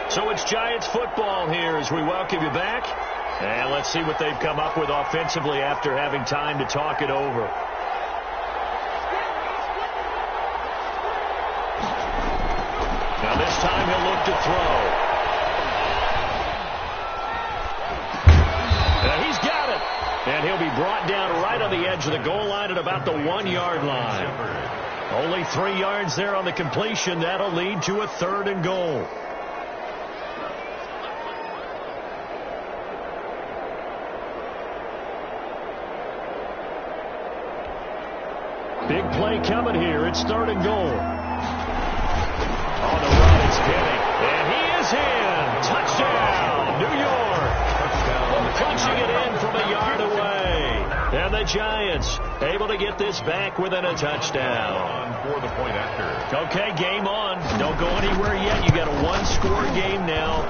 So it's Giants football here as we welcome you back. And let's see what they've come up with offensively after having time to talk it over. Now this time he'll look to throw. And he's got it. And he'll be brought down right on the edge of the goal line at about the 1-yard line. Only 3 yards there on the completion. That'll lead to a 3rd and goal. Big play coming here. It's 3rd and goal. On the run, it's Penny. And he is in. Touchdown, New York. Punching it in from a yard away. And the Giants able to get this back within a touchdown. For the point after. Okay, game on. Don't go anywhere yet. You got a 1-score game now.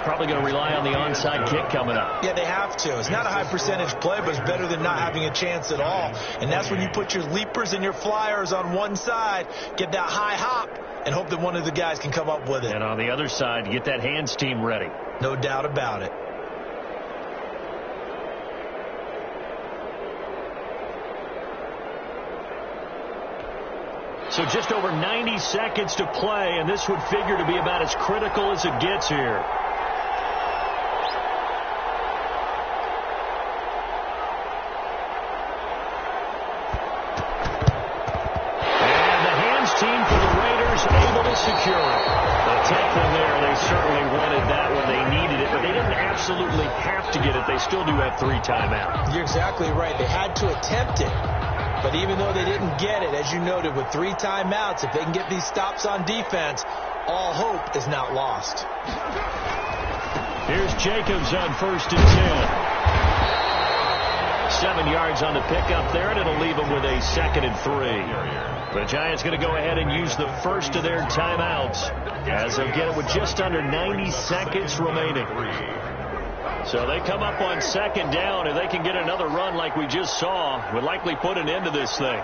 Probably going to rely on the onside kick coming up. Yeah, they have to. It's not a high percentage play, but it's better than not having a chance at all. And that's when you put your leapers and your flyers on one side, get that high hop, and hope that one of the guys can come up with it. And on the other side, get that hands team ready. No doubt about it. So just over 90 seconds to play, and this would figure to be about as critical as it gets here. Secure it. The tackle there, they certainly wanted that when they needed it, but they didn't absolutely have to get it. They still do have 3 timeouts. You're exactly right. They had to attempt it. But even though they didn't get it, as you noted, with 3 timeouts, if they can get these stops on defense, all hope is not lost. Here's Jacobs on 1st and 10. 7 yards on the pickup there, and it'll leave them with a 2nd and 3. The Giants going to go ahead and use the first of their timeouts as they'll get it with just under 90 seconds remaining. So they come up on 2nd down. If they can get another run like we just saw, would likely put an end to this thing.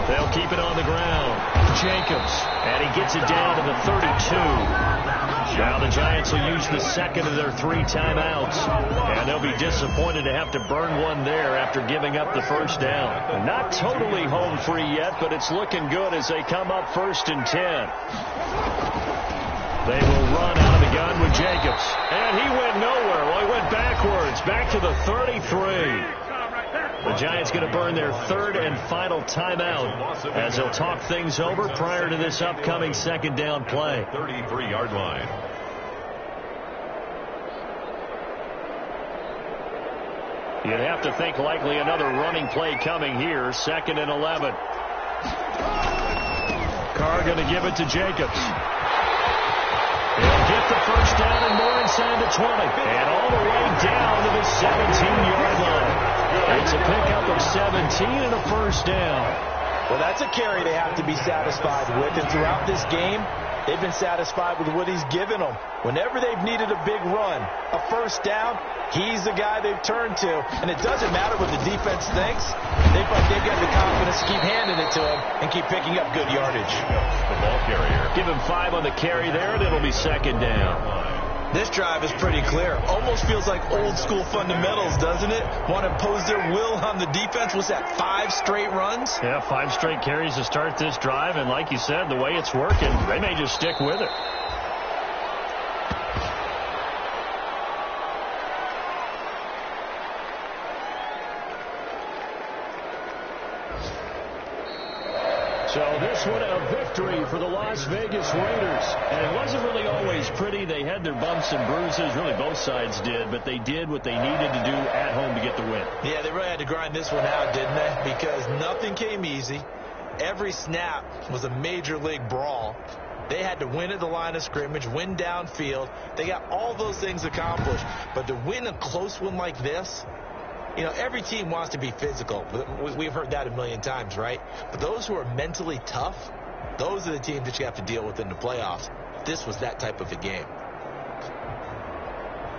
They'll keep it on the ground. Jacobs, and he gets it down to the 32. Now the Giants will use the 2nd of their 3 timeouts, and they'll be disappointed to have to burn one there after giving up the 1st down. Not totally home free yet, but it's looking good as they come up 1st and 10. They will run out of the gun with Jacobs, and he went nowhere. Well, he went backwards, back to the 33. The Giants going to burn their 3rd and final timeout as they'll talk things over prior to this upcoming 2nd down play. 33-yard line. You'd have to think likely another running play coming here. 2nd and 11. Carr going to give it to Jacobs. He'll get the 1st down and more inside the 20. And all the way down to the 17-yard line. It's a pickup of 17 and a 1st down. Well, that's a carry they have to be satisfied with. And throughout this game, They've been satisfied with what he's given them. Whenever they've needed a big run, a first down, he's the guy they've turned to. And it doesn't matter what the defense thinks. They've got the confidence to keep handing it to him and keep picking up good yardage. The ball carrier. Give him 5 on the carry there, and it'll be second down. This drive is pretty clear. Almost feels like old school fundamentals, doesn't it? Want to impose their will on the defense. What's that, 5 straight runs? Yeah, 5 straight carries to start this drive. And like you said, the way it's working, they may just stick with it. So this one a victory for the Las Vegas Raiders. And it wasn't really always pretty. They had their bumps and bruises. Really, both sides did. But they did what they needed to do at home to get the win. Yeah, they really had to grind this one out, didn't they? Because nothing came easy. Every snap was a major league brawl. They had to win at the line of scrimmage, win downfield. They got all those things accomplished. But to win a close one like this, you know, every team wants to be physical. We've heard that a million times, right? But those who are mentally tough, those are the teams that you have to deal with in the playoffs. This was that type of a game.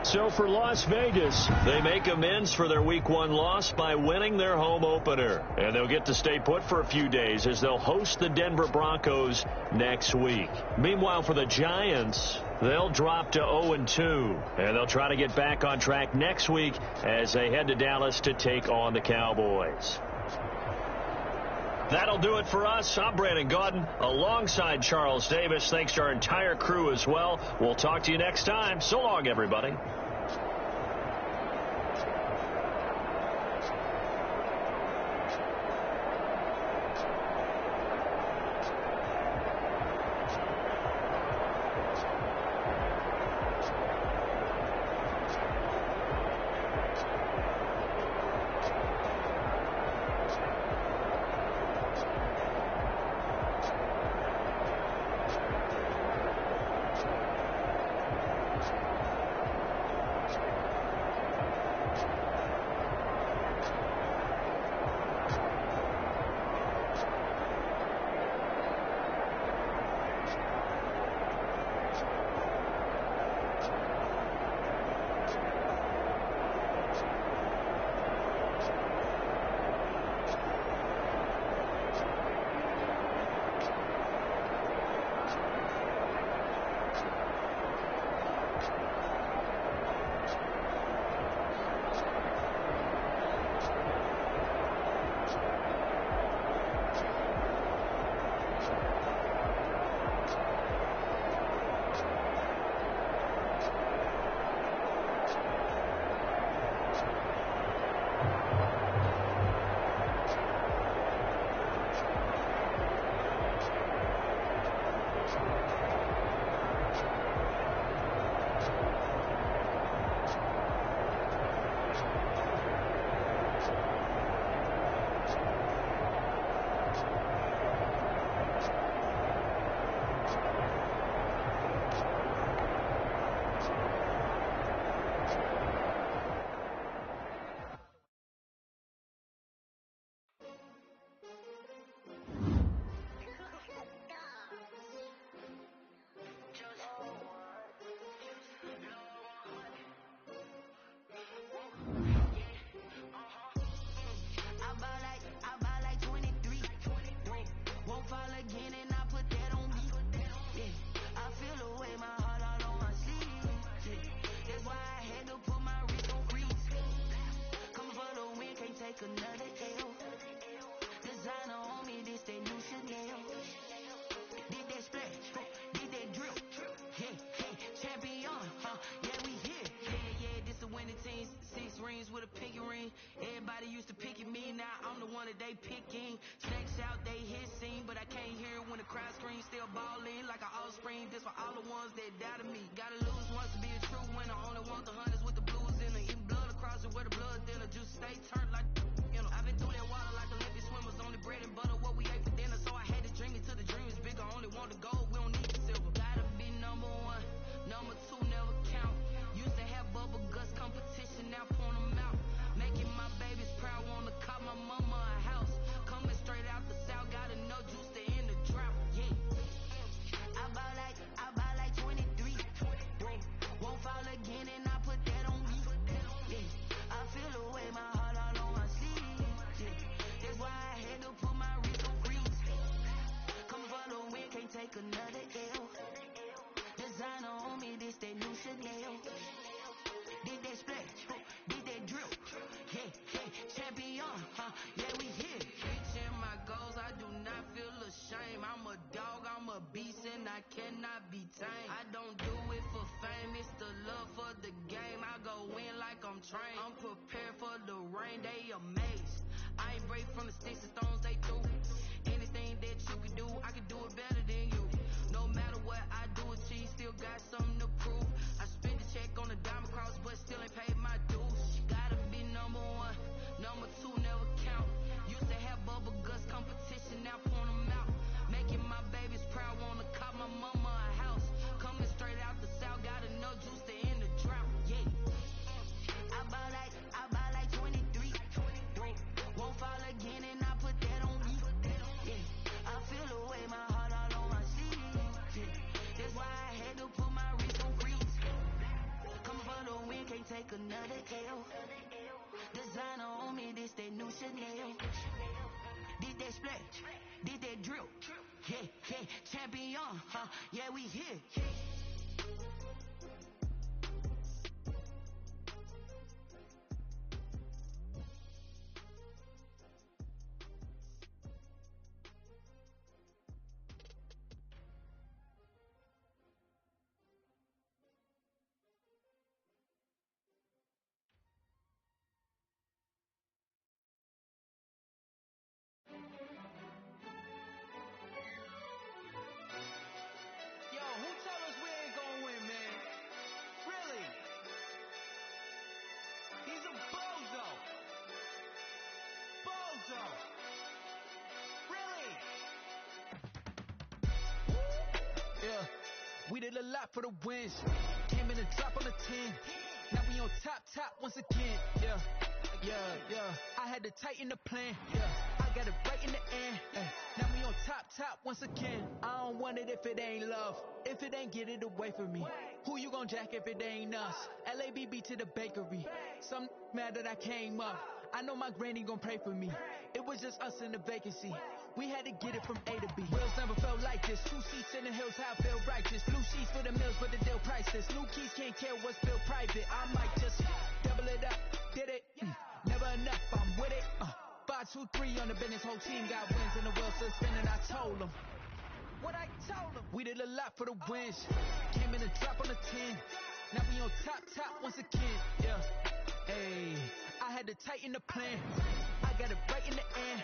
So for Las Vegas, they make amends for their Week 1 loss by winning their home opener. And they'll get to stay put for a few days as they'll host the Denver Broncos next week. Meanwhile, for the Giants, they'll drop to 0-2. And they'll try to get back on track next week as they head to Dallas to take on the Cowboys. That'll do it for us. I'm Brandon Gaudin alongside Charles Davis. Thanks to our entire crew as well. We'll talk to you next time. So long, everybody. With a pinky ring, everybody used to pick at me. Now I'm the one that they picking. Snakes out, they hissing, but I can't hear it when the crowd screams. Still balling like an offspring. This for all the ones that doubted me. Gotta lose once to be a true winner. Only want the hunters with the blues in it. Eating blood across it where the blood dinner. Juice stay turned like, you know. I've been through that water like Olympic swimmers. Only bread and butter what we ate for dinner. So I had to dream it till the dream is bigger. Only want the gold, we don't need the silver. Gotta be number 1, number 2 never count. Used to have bubble guts competition, now point them out. Making my babies proud, wanna call my mama a house. Coming straight out the south, got enough juice to end the drought, yeah. I bought like a beast and I cannot be tamed. I don't do it for fame, it's the love for the game. I go in like I'm trained. I'm prepared for the rain, they amazed. I ain't break from the sticks and stones they threw. Anything that you can do, I can do it better than you. No matter what I do, achieve, still got something to prove. I spent the check on the diamond cross, but still ain't paid my dues. Gotta be number one, number two never count. Used to have bubble guts competition, now point them out. Making my babies proud, wanna cop my mama a house. Coming straight out the south, got enough juice to end the drought. Yeah, I buy like 23. Won't fall again and I put that on me. Yeah, I feel the way, my heart all on my sleeve. Yeah, that's why I had to put my wrist on freeze. Coming for the win, can't take another L. Designer on me, this that new Chanel. Did that splash, did that drill. Yeah, yeah, champion, yeah, we here. We did a lot for the wins. Came in and drop on the 10. Now we on top once again. Yeah. I had to tighten the plan. Yeah, I got it right in the end. Now we on top once again. I don't want it if it ain't love. If it ain't, get it away from me. Who you gon' jack if it ain't us? LABB to the bakery. Some mad that I came up. I know my granny gon' pray for me. It was just us in the vacancy. We had to get it from A to B. Wheels never felt like this. 2 seats in the hills, how I feel righteous. Blue sheets for the mills, but the deal priceless. New keys can't care what's built private. I might just double it up, did it. Never enough, I'm with it. 5, 2, 3 on the business. Whole team got wins and the wheels still spinning. I told them what I told them. We did a lot for the wins. Came in and drop on the 10. Now we on top once again. Yeah. Hey, I had to tighten the plan. I got it right in the end.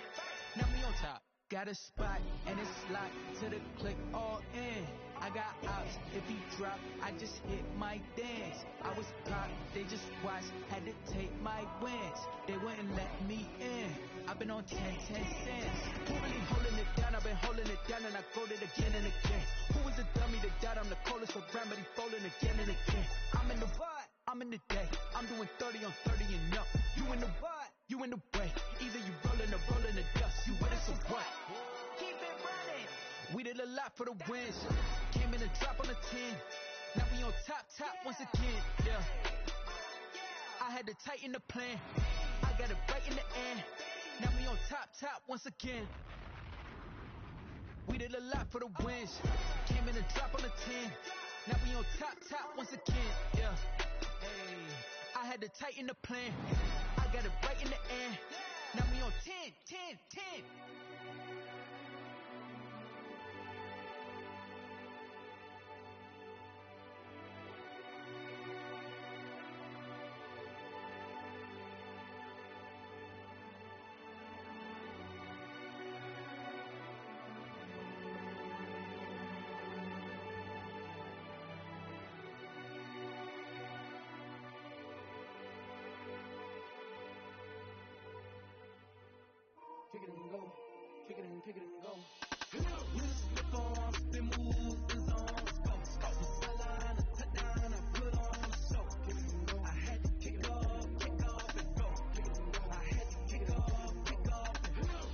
Now we on top. Got a spot and it's locked to the click all in. I got ops, if he drop, I just hit my dance. I was popped, they just watched, had to take my wins. They wouldn't let me in. I've been on 10 cents. Who really holding it down? I've been holding it down and I go it again and again. Who was the dummy that died? I'm the coldest around, but he folding again and again. I'm in the vibe, I'm in the day. I'm doing 30 on 30 and up. You in the vibe, you in the way. Either you rolling or rolling the dust. You with us or what? Keep it running. We did a lot for the wins. Came in and drop on the 10. Now we on top once again. Yeah. I had to tighten the plan. I got it right in the end. Now we on top once again. We did a lot for the wins. Came in and drop on the 10. Now we on top once again. Yeah. Hey, I had to tighten the plan. I got it right in the end. Now we on 10. Kick it and go. Kick it and go. Wrist flip on, spin move, the zone. Let's go. The sideline, a touchdown, I put on the show. Kick it and go. I had to kick off and go. Kick it and go. I had to kick off and go.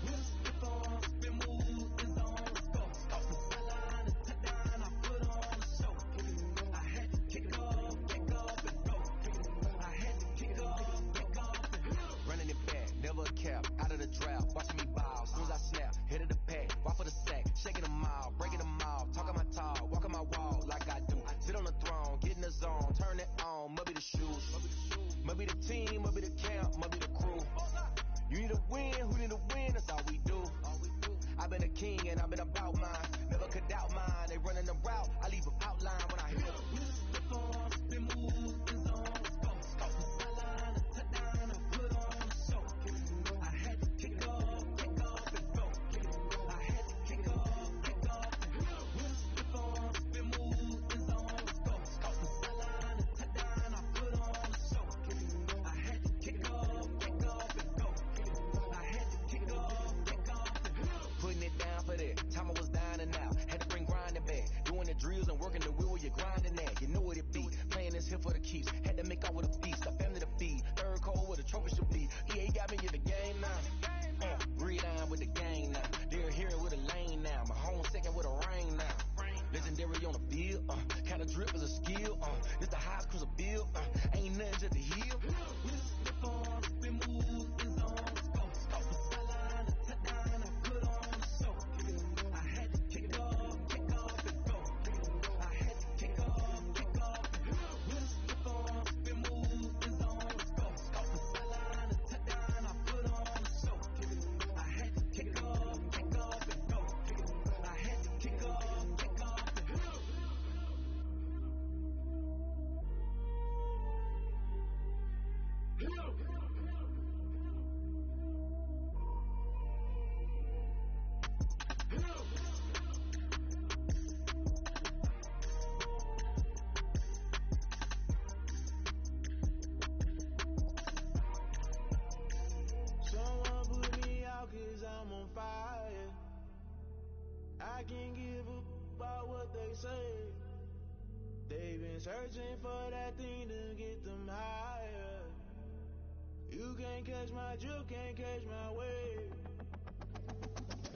Wrist flip on, spin move, the zone. Let's go. The sideline, a touchdown, I put on the show. Kick it and go. I had to kick off and go. Kick it and go. I had to kick off and go. Running it back, never a cap, out of the draft, watching me ball, soon as I snap, head of the pack, walk for the sack, shaking them all, breaking them all, talking my talk, walking my wall like I do, sit on the throne, get in the zone, turn it on, maybe the shoes, maybe the team, maybe the camp, maybe the crew, you need a win, who need a win, that's all we do, I've been a king and I've been about mine. Never could doubt mine. They running the route, I leave them outline when I hit them. Slip on, spin move, it's on, scope the sideline, touchdown, I put on a show. I had to kick off and go. I had to kick off and go. Slip on, spin move, it's on, scope the sideline, touchdown, I put on a show. I had to kick off and go. I had to kick off and go. Putting it down for that. Time I was down and out. Had to bring grinding back. Doing the drills and working the wheel where you're grinding at. You know what it be. Playing this here for the keeps. Had to make out with a feast. A family to feed. Third cold where the trophy should be. EA got me in the game now. Breathe down with the gang now. They're here with a lane now. My home second with a rain now. Legendary on the field. Kind of drip is a skill. This the highest cruiser bill. Ain't nothing to the heel. Slip on, spin move, it's on. Scope the sideline, touchdown, I put on a show. I had to kick off and go. I had to kick off and go. Slip on, spin move, it's on. Scope the sideline, touchdown, I put on a show. I had to kick off and go. I had to kick off and go. Someone put me out 'cause I'm on fire. I can't give a about what they say. They've been searching for that thing to get them higher. You can't catch my drift, can't catch my wave.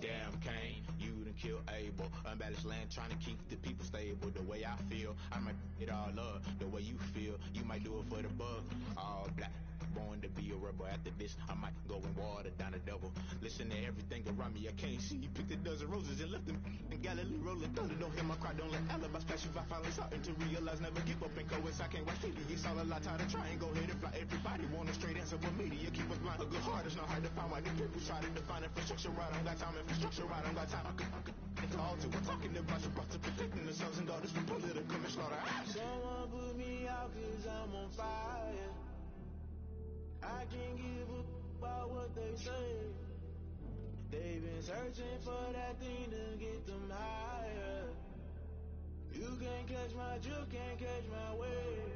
Damn Kane, you done killed Abel. Unbalanced land trying to keep the people stable. The way I feel, I might it all up. The way you feel, you might do it for the bug. All black, born to be a rebel. After this, I might go and water down the devil. Listen to everything around me, I can't see. Picked a dozen roses and left them in Galilee rolling thunder. Don't hear my cry, don't let alibis pass you. I finally starting to realize, never give up and coincide. I can't watch TV, it's all a lot. Tired of trying, go ahead and fly. Everybody want a straight answer, but media keep us blind. A good heart is not hard to find. Why the people try to define infrastructure right? I don't got time, infrastructure right, I don't got time. I could all to. We're talking about your brother protecting the sons and daughters from political and slaughter. Someone put me out 'cause I'm on fire. I can't give a about what they say. They've been searching for that thing to get them higher. You can't catch my drift, can't catch my wave.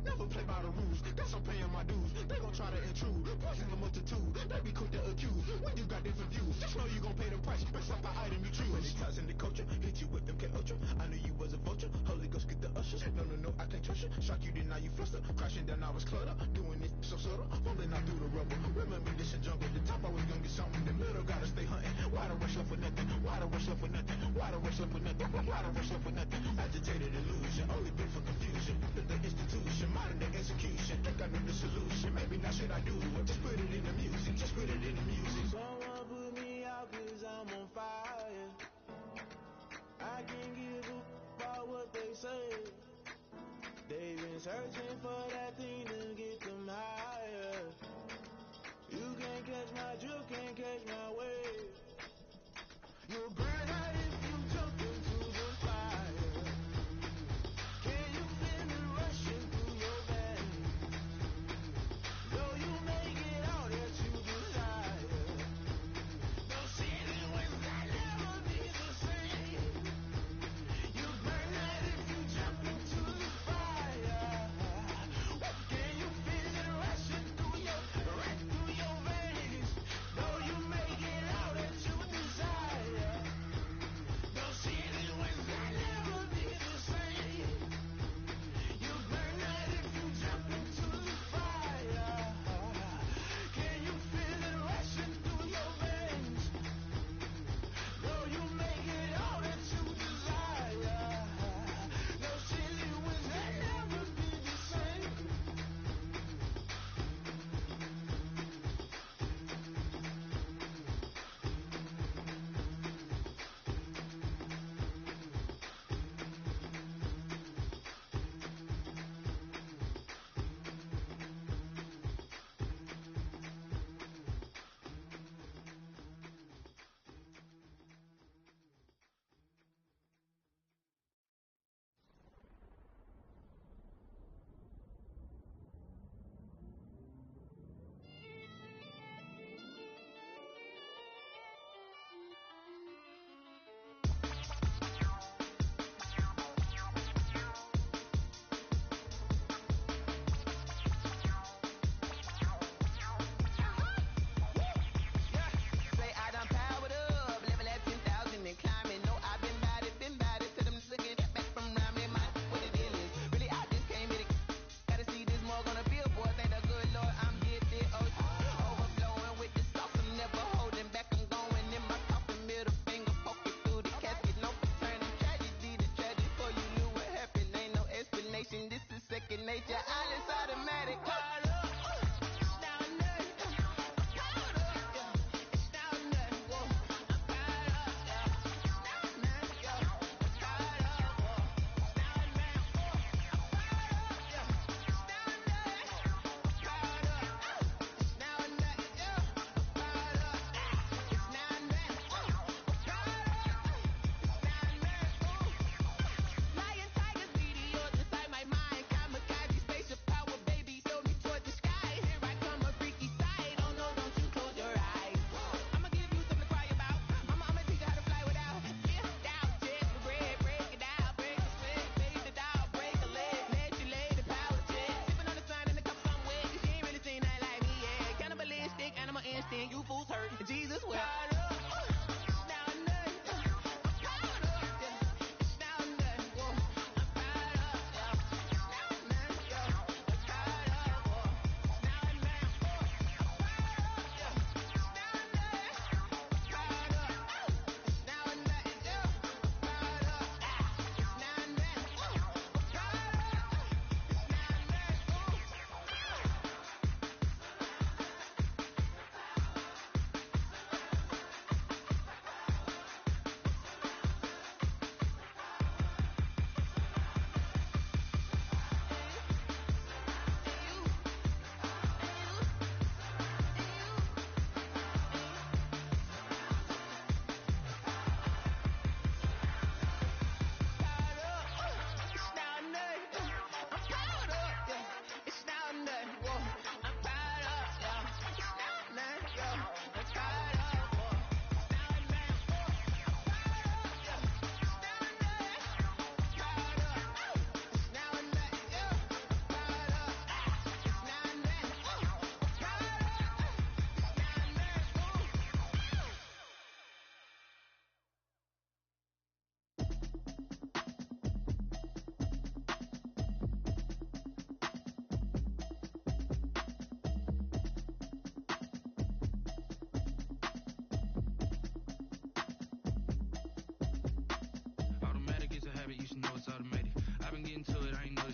Never play by the rules, guess I'm paying my dues. They gon' try to intrude, poison the multitude. They be quick to accuse when you got different views. Just know you gon' pay the price, based off the item you choose. Many ties in the culture, hit you with MK Ultra. I knew you was a vulture, Holy Ghost get the ushers. No, I can't trust you. Shock you, then now you fluster. Crashing down, I was cluttered. Doing it so subtle, falling out through the rubble. Remember this in jungle, the top I was gonna get something. The middle gotta stay hunting. Why the rush left for nothing? Why the rush left for nothing? Why the rush left for nothing? Why the rush left for nothing? Agitated illusion, only been for confusion. The institution, modern day execution. Think I knew the solution. Maybe now should I do it? Just put it in the music. Just put it in the music. Someone put me out 'cause I'm on fire. I can't give a about what they say. They've been searching for that thing to get them higher. You can't catch my drift, can't catch my wave. You'll burn out if you jump into the fire. Can you feel it rushing through your veins? Though you make it all that you desire. Those city winds that never be the same. You burn out if you jump into the fire. Can you feel it rushing through your veins? Though you make it all that you desire.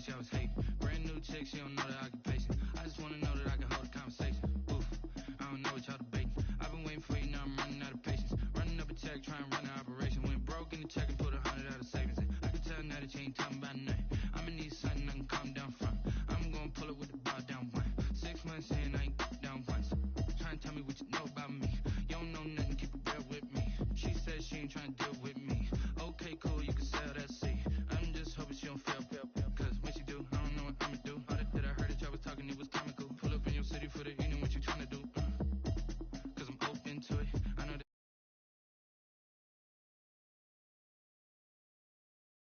she always hate. Brand new chick, she don't know the occupation. I just wanna know that I can hold a conversation. Oof, I don't know what y'all debating. I've been waiting for you, now I'm running out of patience. Running up a check, trying to run an operation. Went broke in the check and put 100 out of savings. And I can tell now that you ain't talking